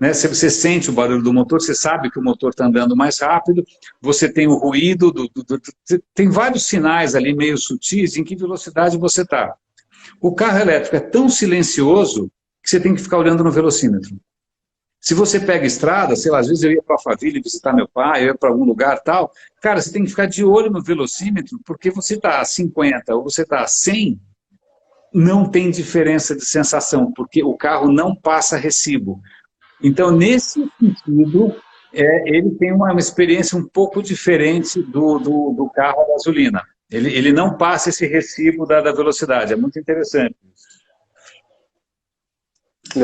S1: né? Se você sente o barulho do motor, você sabe que o motor está andando mais rápido, você tem o ruído, tem vários sinais ali meio sutis em que velocidade você está. O carro elétrico é tão silencioso que você tem que ficar olhando no velocímetro. Se você pega estrada, sei lá, às vezes eu ia para Alphaville visitar meu pai, eu ia para algum lugar tal, cara, você tem que ficar de olho no velocímetro, porque você está a 50 ou você está a 100, não tem diferença de sensação, porque o carro não passa recibo. Então, nesse sentido, ele tem uma experiência um pouco diferente do carro a gasolina. Ele não passa esse recibo da velocidade, é muito interessante.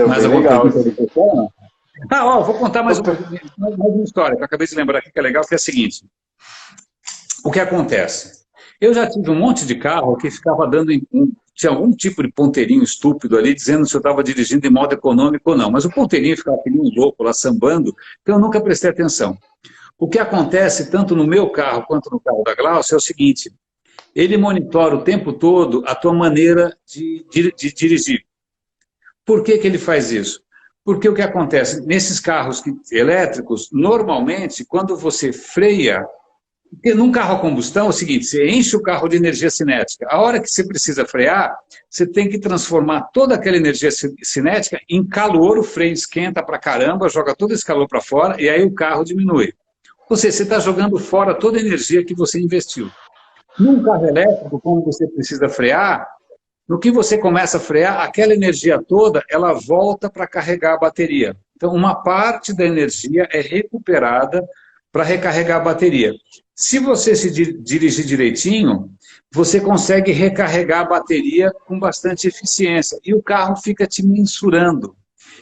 S2: Mais alguma pergunta do pessoal?
S1: Vou contar mais uma história que eu acabei de lembrar aqui, que é legal, que é a seguinte. O que acontece? Eu já tive um monte de carro que ficava dando, tinha algum tipo de ponteirinho estúpido ali, dizendo se eu estava dirigindo em modo econômico ou não. Mas o ponteirinho ficava aquele louco lá, sambando, então eu nunca prestei atenção. O que acontece, tanto no meu carro quanto no carro da Glaucia, é o seguinte: ele monitora o tempo todo a tua maneira de dirigir. Por que ele faz isso? Porque o que acontece? Nesses carros elétricos, normalmente, quando você freia, porque num carro a combustão é o seguinte: você enche o carro de energia cinética. A hora que você precisa frear, você tem que transformar toda aquela energia cinética em calor, o freio esquenta pra caramba, joga todo esse calor para fora, e aí o carro diminui. Ou seja, você está jogando fora toda a energia que você investiu. Num carro elétrico, como você precisa frear, no que você começa a frear, aquela energia toda, ela volta para carregar a bateria. Então, uma parte da energia é recuperada para recarregar a bateria. Se você se dirigir direitinho, você consegue recarregar a bateria com bastante eficiência e o carro fica te mensurando.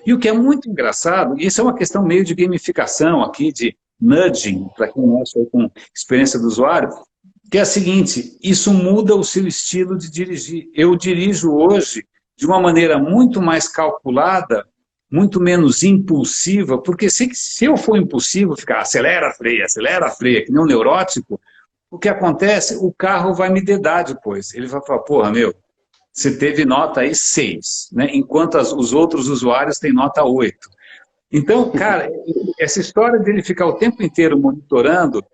S1: E o que é muito engraçado, e isso é uma questão meio de gamificação aqui, de nudging, para quem não é com experiência do usuário, que é a seguinte: isso muda o seu estilo de dirigir. Eu dirijo hoje de uma maneira muito mais calculada, muito menos impulsiva, porque se eu for impulsivo, ficar acelera, freia, que nem um neurótico, o que acontece? O carro vai me dedar depois. Ele vai falar: porra, meu, você teve nota aí 6, né? Enquanto os outros usuários têm nota 8. Então, cara, essa história dele ficar o tempo inteiro monitorando,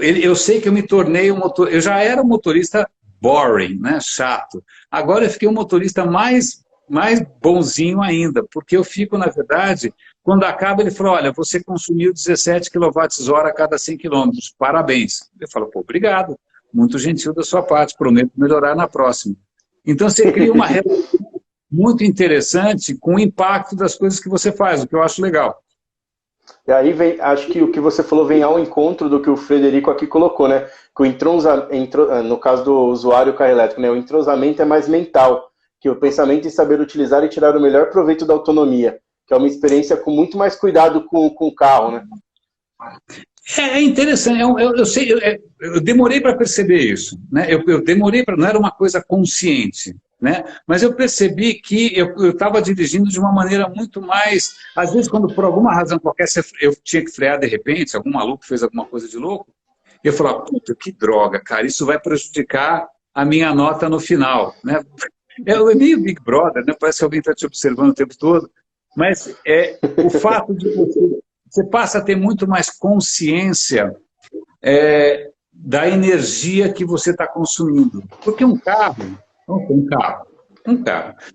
S1: eu sei que eu me tornei eu já era um motorista boring, né? Chato. Agora eu fiquei um motorista mais bonzinho ainda, porque eu fico, na verdade, quando acaba ele fala: olha, você consumiu 17 kWh a cada 100 km, parabéns. Eu falo: pô, obrigado, muito gentil da sua parte, prometo melhorar na próxima. Então você cria uma relação muito interessante com o impacto das coisas que você faz, o que eu acho legal.
S2: E aí vem, acho que o que você falou vem ao encontro do que o Frederico aqui colocou, né? Que no caso do usuário carro elétrico, né? O entrosamento é mais mental, que o pensamento em saber utilizar e tirar o melhor proveito da autonomia, que é uma experiência com muito mais cuidado com o carro, né?
S1: É interessante, eu sei, eu demorei para perceber isso, né? Eu demorei para, não era uma coisa consciente, né? Mas eu percebi que eu estava dirigindo de uma maneira muito mais, às vezes quando por alguma razão qualquer eu tinha que frear de repente, algum maluco fez alguma coisa de louco, eu falava, puta, que droga, cara, isso vai prejudicar a minha nota no final, né? É meio Big Brother, né? Parece que alguém está te observando o tempo todo, mas o fato de você passa a ter muito mais consciência da energia que você está consumindo. Porque um carro,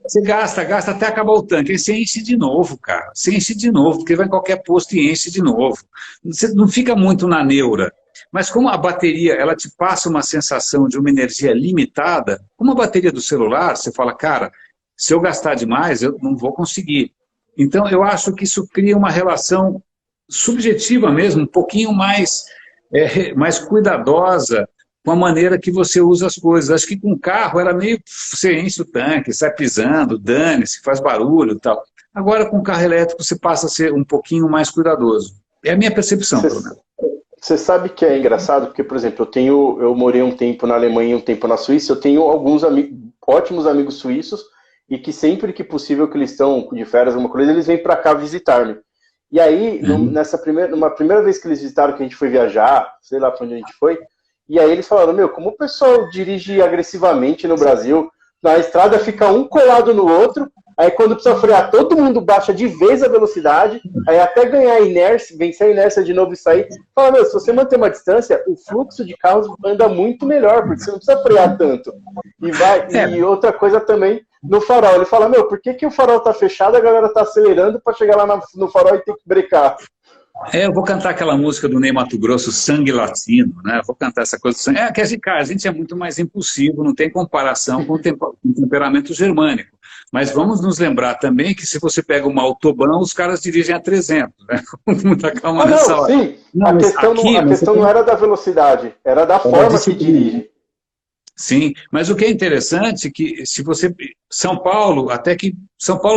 S1: você gasta até acabar o tanque, aí você enche de novo, cara. Você enche de novo, porque vai em qualquer posto e enche de novo. Você não fica muito na neura. Mas como a bateria, ela te passa uma sensação de uma energia limitada, como a bateria do celular, você fala, cara, se eu gastar demais, eu não vou conseguir. Então, eu acho que isso cria uma relação subjetiva mesmo, um pouquinho mais cuidadosa com a maneira que você usa as coisas. Acho que com o carro era meio, você enche o tanque, sai pisando, dane-se, faz barulho e tal. Agora com o carro elétrico você passa a ser um pouquinho mais cuidadoso. É a minha percepção, pelo menos.
S2: Você sabe que é engraçado, porque, por exemplo, eu morei um tempo na Alemanha e um tempo na Suíça, eu tenho alguns ótimos amigos suíços, e que sempre que possível que eles estão de férias, alguma coisa, eles vêm para cá visitar-me. E aí, numa primeira vez que eles visitaram, que a gente foi viajar, sei lá para onde a gente foi, e aí eles falaram, como o pessoal dirige agressivamente no Brasil, na estrada fica um colado no outro, aí quando precisa frear, todo mundo baixa de vez a velocidade, aí até ganhar a inércia, vencer a inércia de novo e sair. Fala, se você manter uma distância, o fluxo de carros anda muito melhor, porque você não precisa frear tanto. E outra coisa também, no farol, ele fala, por que o farol tá fechado, a galera tá acelerando para chegar lá no farol e ter que brecar?
S1: Eu vou cantar aquela música do Ney Matogrosso, Sangue Latino, né? Vou cantar essa coisa do sangue. Que a gente é muito mais impulsivo, não tem comparação com o temperamento germânico. Mas vamos nos lembrar também que se você pega uma autobahn, os caras dirigem a 300, né? Com muita calma nessa hora.
S2: Sim, a questão não era da velocidade, era da forma que dirige.
S1: Sim, mas o que é interessante é que São Paulo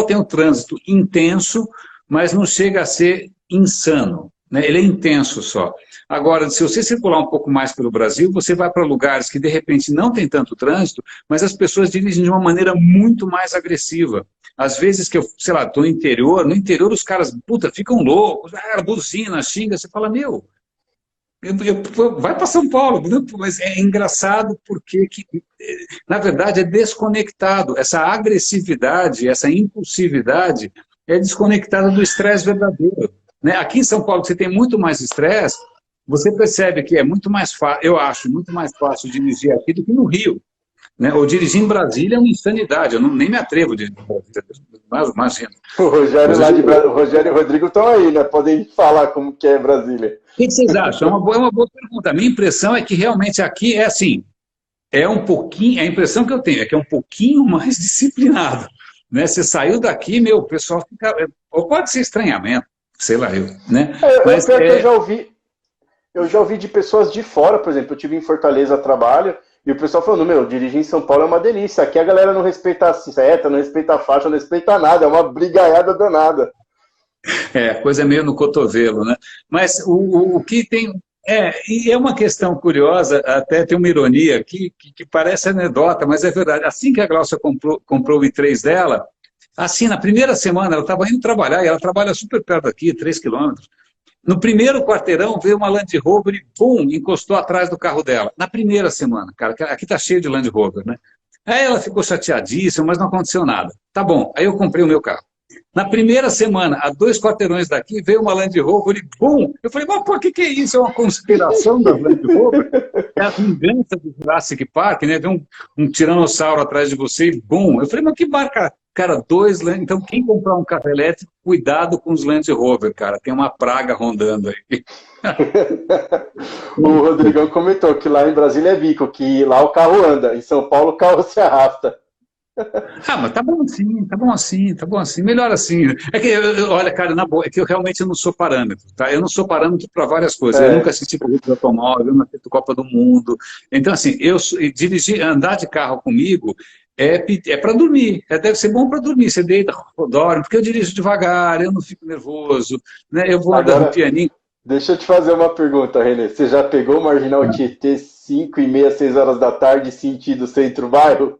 S1: tem um trânsito intenso, mas não chega a ser insano, né? Ele é intenso só. Agora, se você circular um pouco mais pelo Brasil, você vai para lugares que de repente não tem tanto trânsito, mas as pessoas dirigem de uma maneira muito mais agressiva. Às vezes que eu, sei lá, estou no interior os caras, ficam loucos, buzina, xinga, você fala, vai para São Paulo, mas é engraçado porque, na verdade, é desconectado. Essa agressividade, essa impulsividade é desconectada do estresse verdadeiro, né? Aqui em São Paulo, que você tem muito mais estresse, você percebe que é muito mais fácil, eu acho, muito mais fácil dirigir aqui do que no Rio, né? Ou dirigir em Brasília é uma insanidade, eu nem me atrevo a dirigir em Brasília, mas imagina.
S2: O Rogério e o Rodrigo estão aí, né? Podem falar como que é Brasília.
S1: O que vocês acham? É uma boa pergunta. A minha impressão é que realmente aqui é assim, a impressão que eu tenho é que é um pouquinho mais disciplinado, né? Você saiu daqui, o pessoal fica, ou pode ser estranhamento, sei lá, né? Mas
S2: eu já ouvi de pessoas de fora, por exemplo, eu estive em Fortaleza a trabalho, e o pessoal falando, dirigir em São Paulo é uma delícia, aqui a galera não respeita a seta, não respeita a faixa, não respeita nada, é uma brigaiada danada.
S1: Coisa meio no cotovelo, né? Mas o que tem... E é uma questão curiosa, até tem uma ironia aqui, que parece anedota, mas é verdade. Assim que a Glaucia comprou o i3 dela, assim, na primeira semana, ela estava indo trabalhar, e ela trabalha super perto daqui, 3 quilômetros. No primeiro quarteirão, veio uma Land Rover e, pum, encostou atrás do carro dela. Na primeira semana, cara, aqui tá cheio de Land Rover, né? Aí ela ficou chateadíssima, mas não aconteceu nada. Tá bom, aí eu comprei o meu carro. Na primeira semana, a 2 quarteirões daqui, veio uma Land Rover e, bum! Eu falei, mas pô, que é isso? É uma conspiração da Land Rover? É a vingança do Jurassic Park, né? Vem um tiranossauro atrás de você e, bum! Eu falei, mas que barca... Cara, 2 Land... Então, quem comprar um carro elétrico, cuidado com os Land Rover, cara. Tem uma praga rondando aí.
S2: O Rodrigão comentou que lá em Brasília é bico, que lá o carro anda. Em São Paulo o carro se arrasta.
S1: Ah, mas tá bom assim, tá bom assim, tá bom assim, melhor assim. É que, olha, cara, na boa, é que eu realmente não sou parâmetro, tá? Eu não sou parâmetro para várias coisas. Eu nunca
S2: É,
S1: assisti corrida de automóvel, eu não assisto Copa do Mundo. Então, assim, e dirigir, andar de carro comigo é para dormir. Deve ser bom para dormir. Você deita, dorme, porque eu dirijo devagar, eu não fico nervoso, né? Eu vou andando
S2: agora,
S1: pianinho.
S2: deixa eu te fazer uma pergunta, Renê. Você já pegou o Marginal Tietê 5h30, 6 horas da tarde, sentido centro-bairro?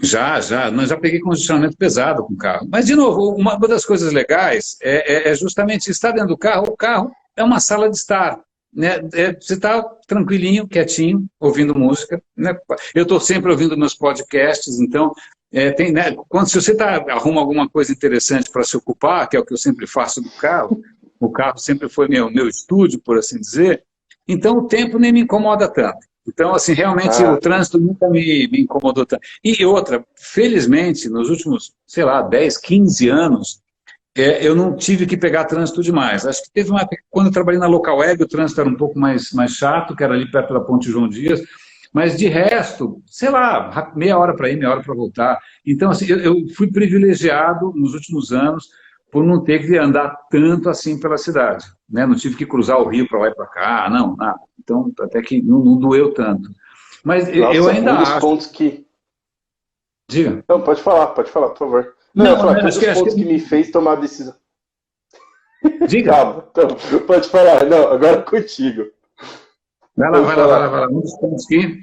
S1: Já, nós já peguei condicionamento pesado com o carro. Mas, de novo, uma das coisas legais é justamente estar dentro do carro. O carro é uma sala de estar, né? Você está tranquilinho, quietinho, ouvindo música, né? Eu estou sempre ouvindo meus podcasts, então, tem, né? Se você arruma alguma coisa interessante para se ocupar, que é o que eu sempre faço no carro, o carro sempre foi meu estúdio, por assim dizer, então o tempo nem me incomoda tanto. Então, assim, realmente o
S2: Ah,
S1: trânsito nunca me incomodou tanto. E outra, felizmente, nos últimos, sei lá, 10, 15 anos, eu não tive que pegar trânsito demais. Acho que teve uma época, quando eu trabalhei na Local Web, o trânsito era um pouco mais chato, que era ali perto da Ponte João Dias, mas de resto, sei lá, meia hora para ir, meia hora para voltar. Então, assim, eu fui privilegiado nos últimos anos por não ter que andar tanto assim pela cidade, né? Não tive que cruzar o rio para lá e para cá, não, nada. Então, até que não doeu tanto. Mas eu
S2: nossa,
S1: ainda
S2: um dos
S1: acho,
S2: pontos que.
S1: diga.
S2: Não, pode falar, por favor. Não, eu ia
S1: Não,
S2: falar que um
S1: acho
S2: dos
S1: que, acho que
S2: pontos que me fez tomar a decisão.
S1: diga.
S2: Calma, então, pode falar. Não, agora é contigo.
S1: Vai lá,
S2: Pode
S1: vai lá, vai lá,
S2: falar.
S1: vai lá. Um dos pontos que.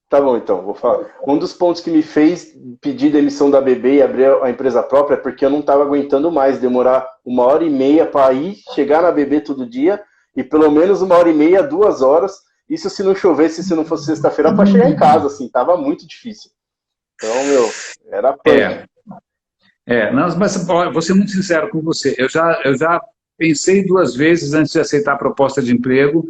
S2: Tá bom, então, vou falar. Um dos pontos que me fez pedir demissão da BB e abrir a empresa própria é porque eu não estava aguentando mais demorar 1h30 para ir, chegar na BB todo dia e pelo menos 1h30, 2 horas. Isso se não chovesse, se não fosse sexta-feira, para chegar em casa, assim, tava muito difícil. Então, era punk.
S1: É, não, mas olha, vou ser muito sincero com você. Eu já pensei duas vezes antes de aceitar a proposta de emprego,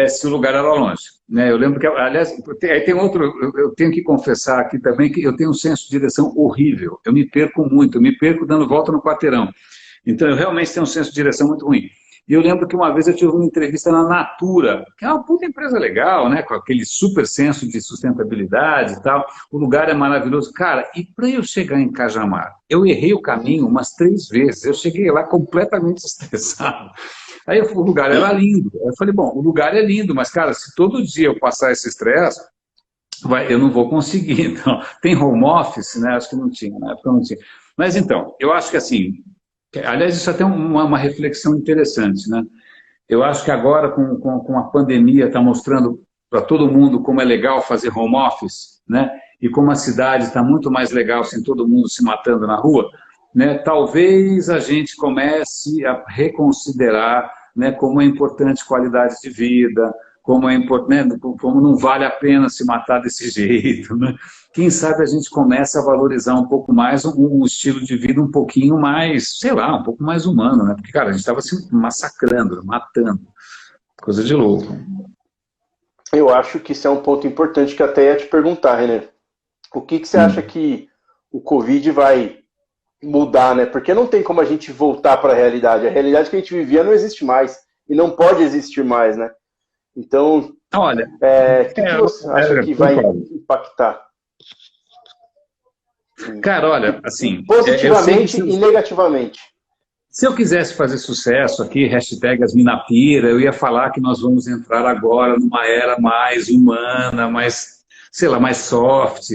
S1: se o lugar era longe. Né? Eu lembro que, aliás, aí tem outro, eu tenho que confessar aqui também que eu tenho um senso de direção horrível. Eu me perco muito, eu me perco dando volta no quarteirão. Então, eu realmente tenho um senso de direção muito ruim. E eu lembro que uma vez eu tive uma entrevista na Natura, que é uma puta empresa legal, né, com aquele super senso de sustentabilidade e tal. O lugar é maravilhoso. Cara, e para eu chegar em Cajamar, eu errei o caminho umas 3 vezes. Eu cheguei lá completamente estressado. Aí o lugar era lindo. Eu falei, bom, o lugar é lindo, mas, cara, se todo dia eu passar esse estresse, eu não vou conseguir. Então, tem home office, né? Acho que não tinha, na época não tinha. Mas então, eu acho que assim, aliás, isso até é uma reflexão interessante, né? Eu acho que agora, com a pandemia, está mostrando para todo mundo como é legal fazer home office, né? E como a cidade está muito mais legal sem todo mundo se matando na rua, né? Talvez a gente comece a reconsiderar, né, como é importante qualidade de vida, como é importante, né, como não vale a pena se matar desse jeito, né? Quem sabe a gente começa a valorizar um pouco mais um estilo de vida um pouquinho mais, sei lá, um pouco mais humano, né? Porque, cara, a gente estava se massacrando, matando, coisa de louco.
S2: Eu acho que isso é um ponto importante que até ia te perguntar, René. O que você acha que o Covid vai mudar, né? Porque não tem como a gente voltar para a realidade. A realidade que a gente vivia não existe mais e não pode existir mais, né? Então,
S1: Olha,
S2: o que você acha que vai
S1: concordo.
S2: impactar?
S1: Cara, olha, assim, eu sei que
S2: Positivamente e negativamente.
S1: se eu quisesse fazer sucesso aqui, hashtag Asminapira, eu ia falar que nós vamos entrar agora numa era mais humana, mais, sei lá, mais soft.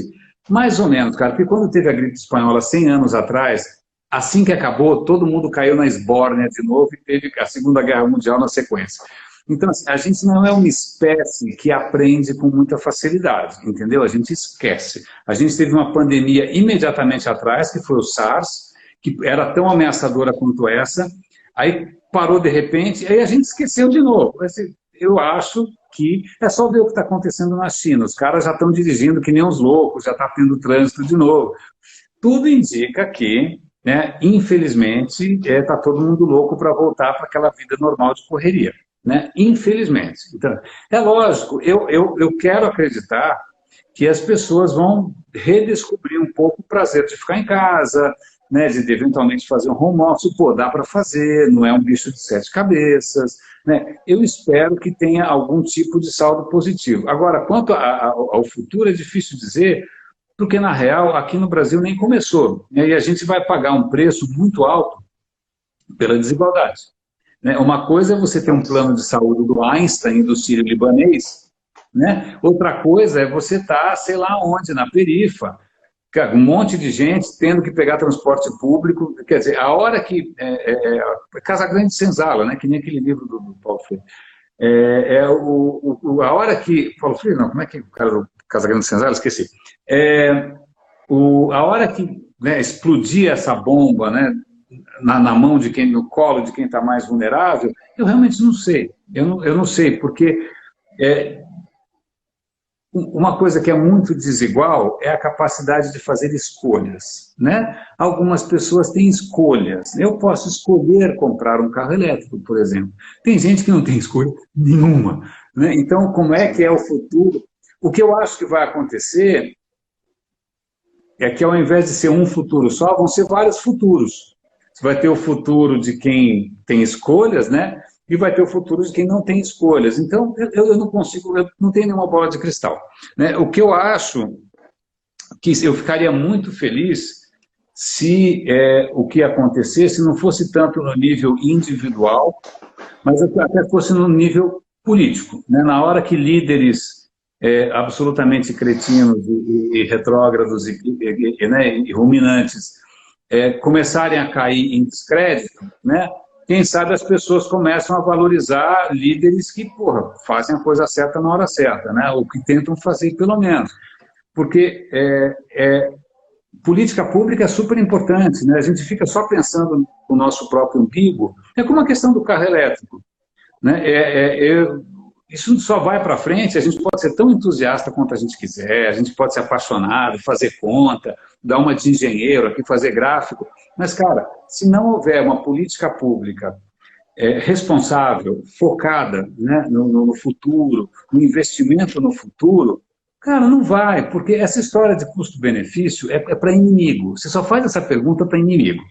S1: Mais ou menos, cara, porque quando teve a gripe espanhola 100 anos atrás, assim que acabou, todo mundo caiu na esbórnia de novo e teve a Segunda Guerra Mundial na sequência. Então, assim, a gente não é uma espécie que aprende com muita facilidade, entendeu? A gente esquece. A gente teve uma pandemia imediatamente atrás, que foi o SARS, que era tão ameaçadora quanto essa, aí parou de repente, aí a gente esqueceu de novo. Eu acho que é só ver o que está acontecendo na China. Os caras já estão dirigindo que nem uns loucos, já está tendo trânsito de novo. Tudo indica que, né, infelizmente, está todo mundo louco para voltar para aquela vida normal de correria. Né? Infelizmente. Então, é lógico, eu quero acreditar que as pessoas vão redescobrir um pouco o prazer de ficar em casa, né, de eventualmente fazer um home office. Pô, dá para fazer, não é um bicho de 7 cabeças. Né? Eu espero que tenha algum tipo de saldo positivo. Agora, quanto ao futuro, é difícil dizer, porque, na real, aqui no Brasil nem começou. E aí a gente vai pagar um preço muito alto pela desigualdade. Né? Uma coisa é você ter um plano de saúde do Einstein e do sírio-libanês, né? Outra coisa é você estar, sei lá onde, na perifa, um monte de gente tendo que pegar transporte público, quer dizer, a hora que... Casa Grande Senzala, né? Que nem aquele livro do Paulo Freire. A hora que... Paulo Freire, não, como é que o cara do Casa Grande Senzala? Esqueci. A hora que, né, explodir essa bomba, né, na mão de quem, no colo de quem está mais vulnerável, eu realmente não sei. Eu não sei, porque uma coisa que é muito desigual é a capacidade de fazer escolhas, né? Algumas pessoas têm escolhas. Eu posso escolher comprar um carro elétrico, por exemplo. Tem gente que não tem escolha nenhuma, né? Então, como é que é o futuro? O que eu acho que vai acontecer é que, ao invés de ser um futuro só, vão ser vários futuros. Você vai ter o futuro de quem tem escolhas, né? E vai ter o futuro de quem não tem escolhas. Então, eu não consigo, eu não tenho nenhuma bola de cristal, né? O que eu acho que eu ficaria muito feliz se o que acontecesse não fosse tanto no nível individual, mas até fosse no nível político, né? Na hora que líderes absolutamente cretinos e retrógrados e ruminantes começarem a cair em descrédito, né? Quem sabe as pessoas começam a valorizar líderes que, porra, fazem a coisa certa na hora certa, né? Ou que tentam fazer, pelo menos. Porque política pública é super importante, né? A gente fica só pensando no nosso próprio umbigo. É como a questão do carro elétrico, né? Isso só vai para frente, a gente pode ser tão entusiasta quanto a gente quiser, a gente pode ser apaixonado, fazer conta, dar uma de engenheiro aqui, fazer gráfico, mas, cara, se não houver uma política pública responsável, focada, né, no futuro, no investimento no futuro, cara, não vai, porque essa história de custo-benefício é para inimigo. Você só faz essa pergunta para inimigo.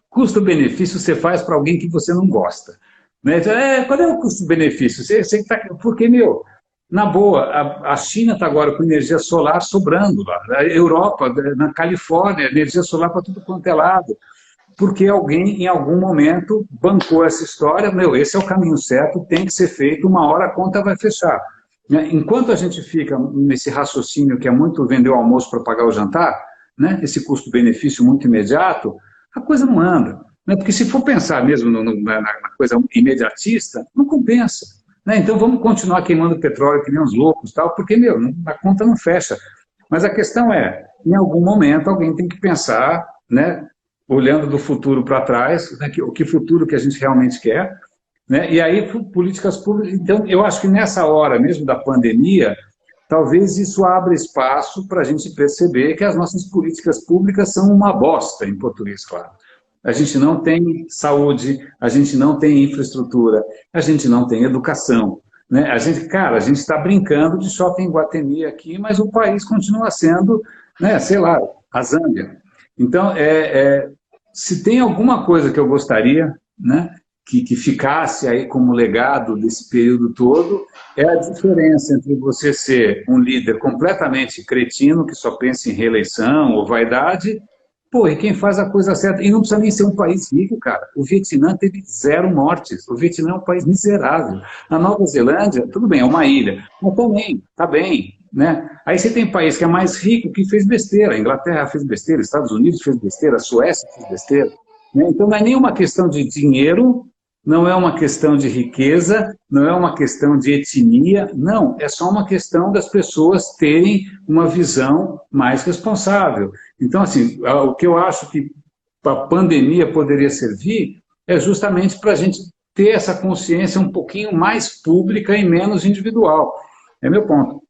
S1: Custo-benefício você faz para alguém que você não gosta. Né? Qual é o custo-benefício? Porque, na boa, a China está agora com energia solar sobrando lá. A Europa, na Califórnia, energia solar para tudo quanto é lado. Porque alguém, em algum momento, bancou essa história. Esse é o caminho certo, tem que ser feito, uma hora a conta vai fechar. Enquanto a gente fica nesse raciocínio que é muito vender o almoço para pagar o jantar, né? Esse custo-benefício muito imediato, a coisa não anda. Porque se for pensar mesmo na coisa imediatista, não compensa. Né? Então vamos continuar queimando petróleo que nem uns loucos, tal, porque a conta não fecha. Mas a questão é, em algum momento alguém tem que pensar, né, olhando do futuro para trás, né, que futuro que a gente realmente quer, né? E aí políticas públicas. Então eu acho que nessa hora mesmo da pandemia, talvez isso abra espaço para a gente perceber que as nossas políticas públicas são uma bosta, em português, claro. A gente não tem saúde, a gente não tem infraestrutura, a gente não tem educação. Né? A gente está brincando de shopping Iguatemi aqui, mas o país continua sendo, né, sei lá, a Zâmbia. Então, se tem alguma coisa que eu gostaria, né, que ficasse aí como legado desse período todo, é a diferença entre você ser um líder completamente cretino, que só pensa em reeleição ou vaidade, e quem faz a coisa certa, e não precisa nem ser um país rico, cara. O Vietnã teve 0 mortes, o Vietnã é um país miserável. A Nova Zelândia, tudo bem, é uma ilha, mas também, tá bem, né? Aí você tem país que é mais rico que fez besteira, a Inglaterra fez besteira, Estados Unidos fez besteira, a Suécia fez besteira. Né? Então não é nem uma questão de dinheiro, não é uma questão de riqueza, não é uma questão de etnia, não, é só uma questão das pessoas terem uma visão mais responsável. Então, assim, o que eu acho que a pandemia poderia servir é justamente para a gente ter essa consciência um pouquinho mais pública e menos individual. É meu ponto.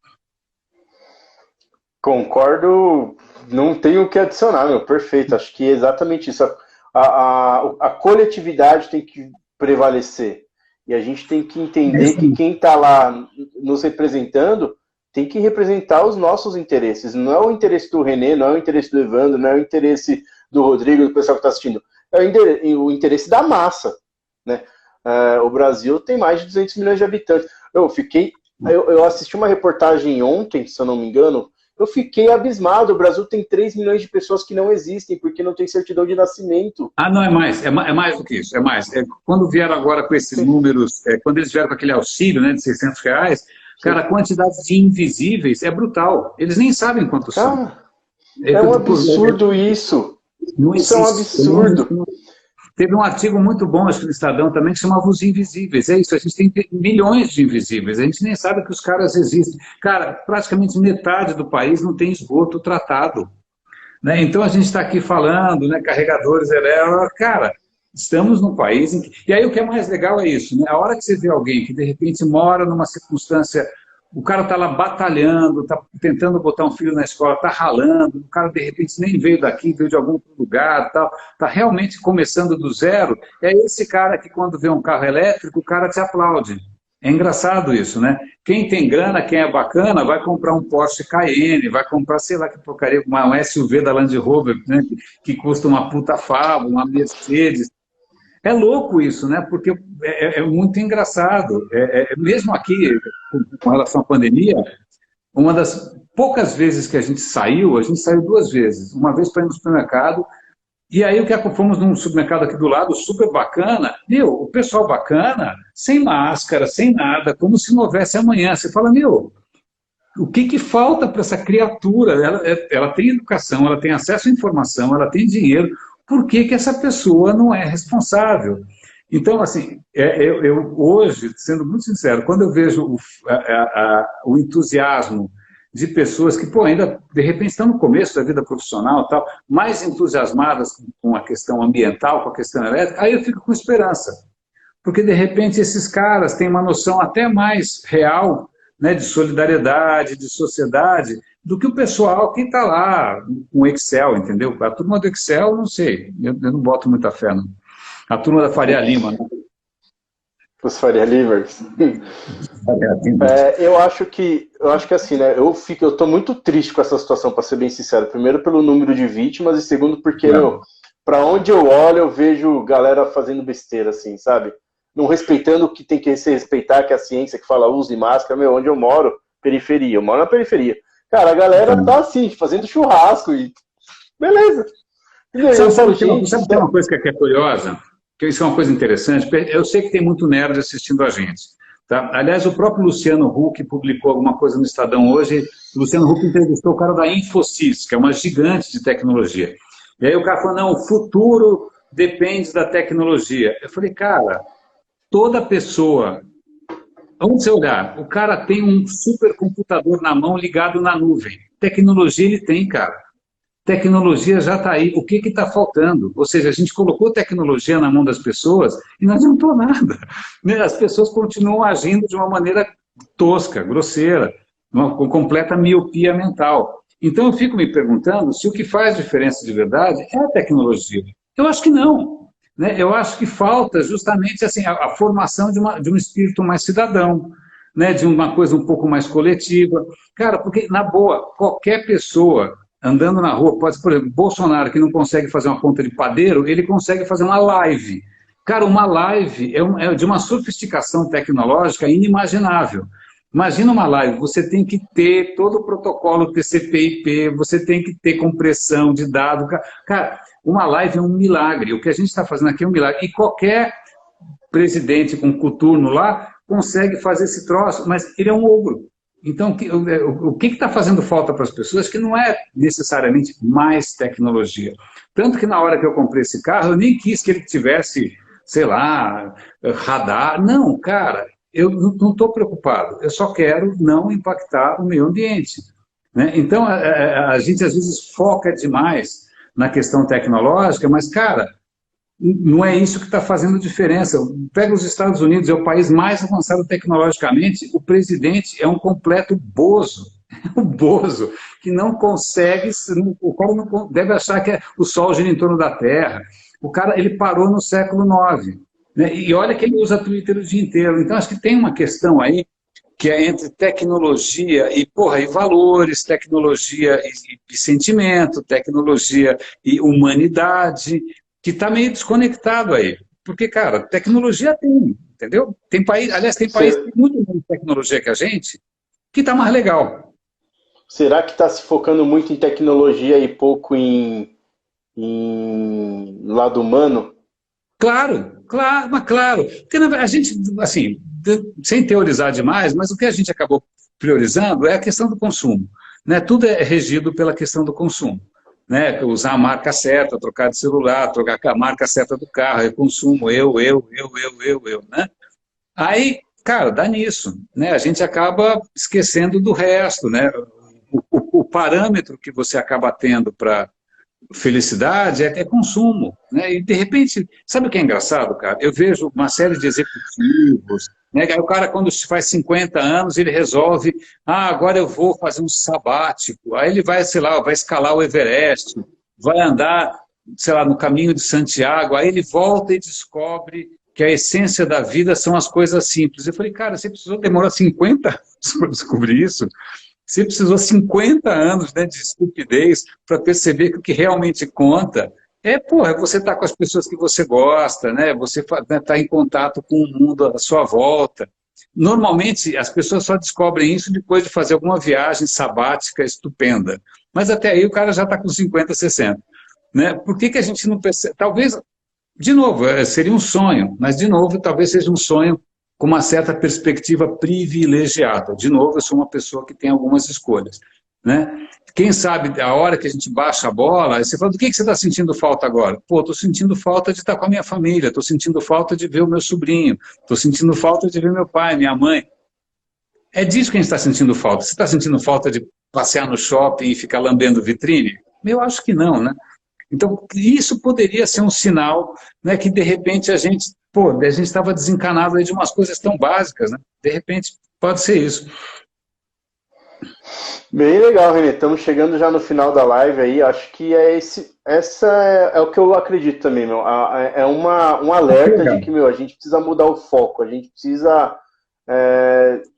S2: Concordo, não tenho o que adicionar, perfeito. Acho que é exatamente isso. A coletividade tem que prevalecer. E a gente tem que entender que quem está lá nos representando tem que representar os nossos interesses. Não é o interesse do René, não é o interesse do Evandro, não é o interesse do Rodrigo, do pessoal que está assistindo. É o interesse da massa. Né? O Brasil tem mais de 200 milhões de habitantes. Eu assisti uma reportagem ontem, se eu não me engano, Eu fiquei abismado. O Brasil tem 3 milhões de pessoas que não existem porque não tem certidão de nascimento.
S1: Ah, não, é mais do que isso, é mais. Quando vieram agora com esses números, quando eles vieram com aquele auxílio, né, de R$ 600, cara, a quantidade de invisíveis é brutal. Eles nem sabem quantos são.
S2: É um absurdo isso.
S1: Não
S2: isso é um absurdo.
S1: Teve um artigo muito bom, acho que no Estadão também, que chamava Os Invisíveis. É isso, a gente tem milhões de invisíveis, a gente nem sabe que os caras existem. Cara, praticamente metade do país não tem esgoto tratado. Né? Então a gente está aqui falando, né, carregadores elétricos, cara, estamos num país em que... E aí o que é mais legal é isso, né? A hora que você vê alguém que de repente mora numa circunstância, o cara está lá batalhando, está tentando botar um filho na escola, está ralando, o cara de repente nem veio daqui, veio de algum outro lugar, está realmente começando do zero, é esse cara que quando vê um carro elétrico, o cara te aplaude. É engraçado isso, né? Quem tem grana, quem é bacana, vai comprar um Porsche Cayenne, vai comprar, sei lá, que porcaria, um SUV da Land Rover, né? Que custa uma puta fava, uma Mercedes. É louco isso, né? Porque é muito engraçado. Mesmo aqui, com relação à pandemia, uma das poucas vezes que a gente saiu 2 vezes. Uma vez para ir no supermercado, e aí o que fomos num supermercado aqui do lado, super bacana, o pessoal bacana, sem máscara, sem nada, como se não houvesse amanhã. Você fala, o que falta para essa criatura? Ela tem educação, ela tem acesso à informação, ela tem dinheiro, por que essa pessoa não é responsável? Então, assim, eu hoje, sendo muito sincero, quando eu vejo o entusiasmo de pessoas que, ainda, de repente, estão no começo da vida profissional, tal, mais entusiasmadas com a questão ambiental, com a questão elétrica, aí eu fico com esperança. Porque, de repente, esses caras têm uma noção até mais real, né, de solidariedade, de sociedade, do que o pessoal que está lá com Excel, entendeu? A turma do Excel, não sei, eu não boto muita fé, não. A turma da Faria Lima, né?
S2: Os Faria Limers. Eu acho que assim, né? Eu tô muito triste com essa situação, para ser bem sincero. Primeiro pelo número de vítimas e segundo porque para onde eu olho eu vejo galera fazendo besteira, assim, sabe? Não respeitando o que tem que se respeitar, que é a ciência que fala use máscara. Onde eu moro, periferia. Eu moro na periferia. Cara, a galera tá assim, fazendo churrasco e beleza.
S1: Sabe que tem uma coisa que é curiosa? Que isso é uma coisa interessante. Eu sei que tem muito nerd assistindo a gente. Tá? Aliás, o próprio Luciano Huck publicou alguma coisa no Estadão hoje. O Luciano Huck entrevistou o cara da Infosys, que é uma gigante de tecnologia. E aí o cara falou, não, o futuro depende da tecnologia. Eu falei, cara, toda pessoa, onde você olhar, o cara tem um supercomputador na mão ligado na nuvem. Tecnologia ele tem, cara. Tecnologia já está aí. O que está faltando? Ou seja, a gente colocou tecnologia na mão das pessoas e não adiantou nada. As pessoas continuam agindo de uma maneira tosca, grosseira, com completa miopia mental. Então eu fico me perguntando se o que faz diferença de verdade é a tecnologia. Eu acho que não. Né? Eu acho que falta justamente assim, a formação de um espírito mais cidadão, né? De uma coisa um pouco mais coletiva. Cara, porque, na boa, qualquer pessoa andando na rua, pode, por exemplo, Bolsonaro, que não consegue fazer uma ponta de padeiro, ele consegue fazer uma live. Cara, uma live é de uma sofisticação tecnológica inimaginável. Imagina uma live, você tem que ter todo o protocolo TCP/IP, você tem que ter compressão de dados. Cara, uma live é um milagre. O que a gente está fazendo aqui é um milagre. E qualquer presidente com coturno lá consegue fazer esse troço, mas ele é um ogro. Então, o que está fazendo falta para as pessoas que não é necessariamente mais tecnologia. Tanto que na hora que eu comprei esse carro, eu nem quis que ele tivesse, sei lá, radar. Não, cara, eu não estou preocupado. Eu só quero não impactar o meio ambiente. Né? Então, a gente às vezes foca demais na questão tecnológica, mas, cara, não é isso que está fazendo diferença. Pega os Estados Unidos, é o país mais avançado tecnologicamente, o presidente é um completo bozo, um bozo, que não consegue, o cara não deve achar que o Sol gira em torno da Terra. O cara, ele parou no século IX, né? E olha que ele usa Twitter o dia inteiro. Então, acho que tem uma questão aí, que é entre tecnologia e valores, tecnologia e sentimento, tecnologia e humanidade, que está meio desconectado aí. Porque, cara, tecnologia tem, entendeu? Tem país, aliás, tem país que tem muito menos tecnologia que a gente, que está mais legal.
S2: Será que está se focando muito em tecnologia e pouco em lado humano?
S1: Claro, claro, mas claro. Porque a gente, assim, sem teorizar demais, mas o que a gente acabou priorizando é a questão do consumo. Né? Tudo é regido pela questão do consumo. Né? Usar a marca certa, trocar de celular, trocar a marca certa do carro, eu consumo, eu, né? Aí, cara, dá nisso, né? A gente acaba esquecendo do resto, né? O parâmetro que você acaba tendo para felicidade é consumo, né? E de repente, sabe o que é engraçado, cara? Eu vejo uma série de executivos, né? Aí o cara, quando faz 50 anos, ele resolve, agora eu vou fazer um sabático. Aí ele vai, sei lá, vai escalar o Everest, vai andar, sei lá, no caminho de Santiago. Aí ele volta e descobre que a essência da vida são as coisas simples. Eu falei, cara, você precisou demorar 50 anos para descobrir isso? Você precisou 50 anos, né, de estupidez para perceber que o que realmente conta é você estar com as pessoas que você gosta, né? Você estar em contato com o mundo à sua volta. Normalmente, as pessoas só descobrem isso depois de fazer alguma viagem sabática estupenda. Mas até aí o cara já está com 50, 60. Né? Por que a gente não percebe? Talvez, de novo, seria um sonho, mas, de novo, talvez seja um sonho com uma certa perspectiva privilegiada. De novo, eu sou uma pessoa que tem algumas escolhas. Né? Quem sabe, a hora que a gente baixa a bola, aí você fala, do que você está sentindo falta agora? Pô, estou sentindo falta de estar com a minha família, estou sentindo falta de ver o meu sobrinho, estou sentindo falta de ver meu pai, minha mãe. É disso que a gente está sentindo falta. Você está sentindo falta de passear no shopping e ficar lambendo vitrine? Eu acho que não, né? Então, isso poderia ser um sinal, né, que, de repente, a gente estava desencanado aí de umas coisas tão básicas, né? De repente, pode ser isso.
S2: Bem legal, Renê. Estamos chegando já no final da live aí. Acho que essa é o que eu acredito também, meu. É um alerta de que, meu, a gente precisa mudar o foco, a gente precisa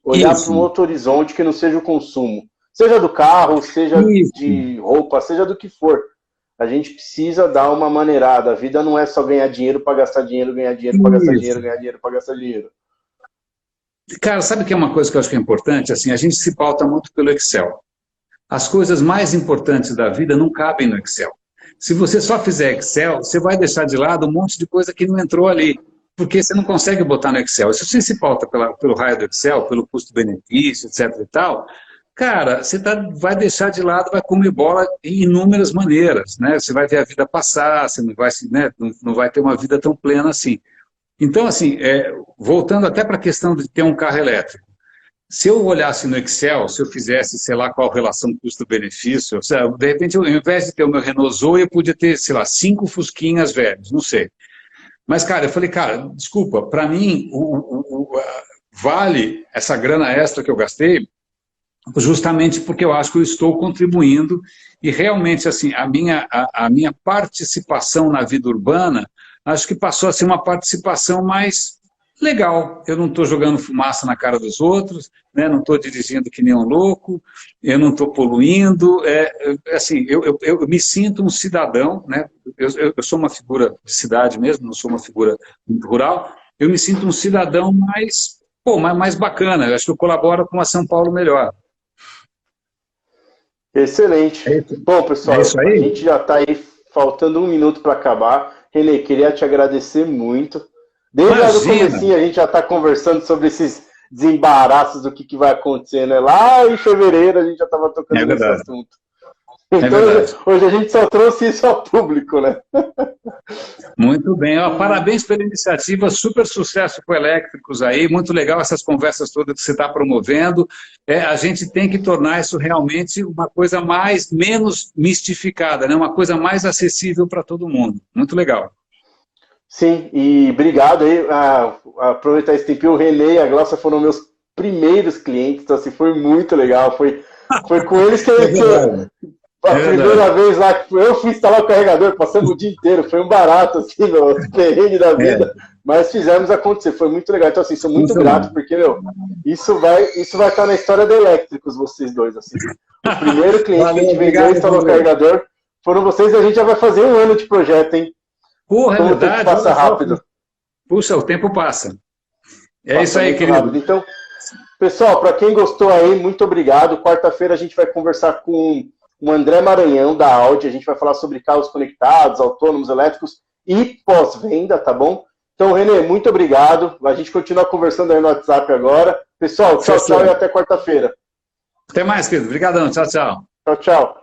S2: olhar para um outro horizonte que não seja o consumo. Seja do carro, seja de roupa, seja do que for. A gente precisa dar uma maneirada. A vida não é só ganhar dinheiro para gastar dinheiro, ganhar dinheiro para gastar dinheiro, ganhar dinheiro para gastar dinheiro.
S1: Cara, sabe que é uma coisa que eu acho que é importante? Assim, a gente se pauta muito pelo Excel. As coisas mais importantes da vida não cabem no Excel. Se você só fizer Excel, você vai deixar de lado um monte de coisa que não entrou ali, porque você não consegue botar no Excel. Se você se pauta pelo raio do Excel, pelo custo-benefício, etc. e tal, cara, você vai deixar de lado, vai comer bola em inúmeras maneiras, né? Você vai ver a vida passar, você não vai ter uma vida tão plena assim. Então, assim, voltando até para a questão de ter um carro elétrico, se eu olhasse no Excel, se eu fizesse, sei lá, qual relação custo-benefício, de repente, ao invés de ter o meu Renault Zoe, eu podia ter, sei lá, 5 Fusquinhas velhos, não sei. Mas, cara, eu falei, cara, desculpa, para mim, vale essa grana extra que eu gastei, justamente porque eu acho que eu estou contribuindo e realmente, assim, a minha participação na vida urbana, acho que passou a ser uma participação mais legal. Eu não estou jogando fumaça na cara dos outros, né? Não estou dirigindo que nem um louco, eu não estou poluindo. Assim, eu me sinto um cidadão, né? Eu sou uma figura de cidade mesmo, não sou uma figura rural. Eu me sinto um cidadão mais bacana. Eu acho que eu colaboro com a São Paulo melhor.
S2: Excelente. Bom, pessoal, a gente já está aí faltando 1 minuto para acabar. Renê, queria te agradecer muito. Desde lá do comecinho a gente já está conversando sobre esses desembaraços do que vai acontecer, né? Lá em fevereiro a gente já estava tocando nesse assunto. Então hoje a gente só trouxe isso ao público, né?
S1: Muito bem. Parabéns pela iniciativa, super sucesso com elétricos aí, muito legal essas conversas todas que você está promovendo. A gente tem que tornar isso realmente uma coisa menos mistificada, né? Uma coisa mais acessível para todo mundo. Muito legal.
S2: Sim, e obrigado aí, aproveitar esse tempinho, o Renê e a Glaucia foram meus primeiros clientes, então assim, foi muito legal, foi com eles que a primeira vez lá, que eu fui instalar o carregador, passamos o dia inteiro, foi um barato, assim, no perrengue da vida, mas fizemos acontecer, foi muito legal, então assim, sou muito grato, porque, isso vai estar na história da Elétricos, vocês dois, assim, o primeiro cliente que a gente vendeu e instalou o carregador foram vocês, e a gente já vai fazer 1 ano de projeto, hein?
S1: Porra,
S2: é verdade. O tempo passa rápido.
S1: Puxa, o tempo passa. Isso aí, querido.
S2: Rápido. Então, Pessoal, para quem gostou aí, muito obrigado. Quarta-feira a gente vai conversar com o André Maranhão, da Audi. A gente vai falar sobre carros conectados, autônomos, elétricos e pós-venda, tá bom? Então, Renê, muito obrigado. A gente continua conversando aí no WhatsApp agora. Pessoal, tchau, tchau e até quarta-feira.
S1: Até mais, querido. Obrigadão. Tchau, tchau.
S2: Tchau, tchau.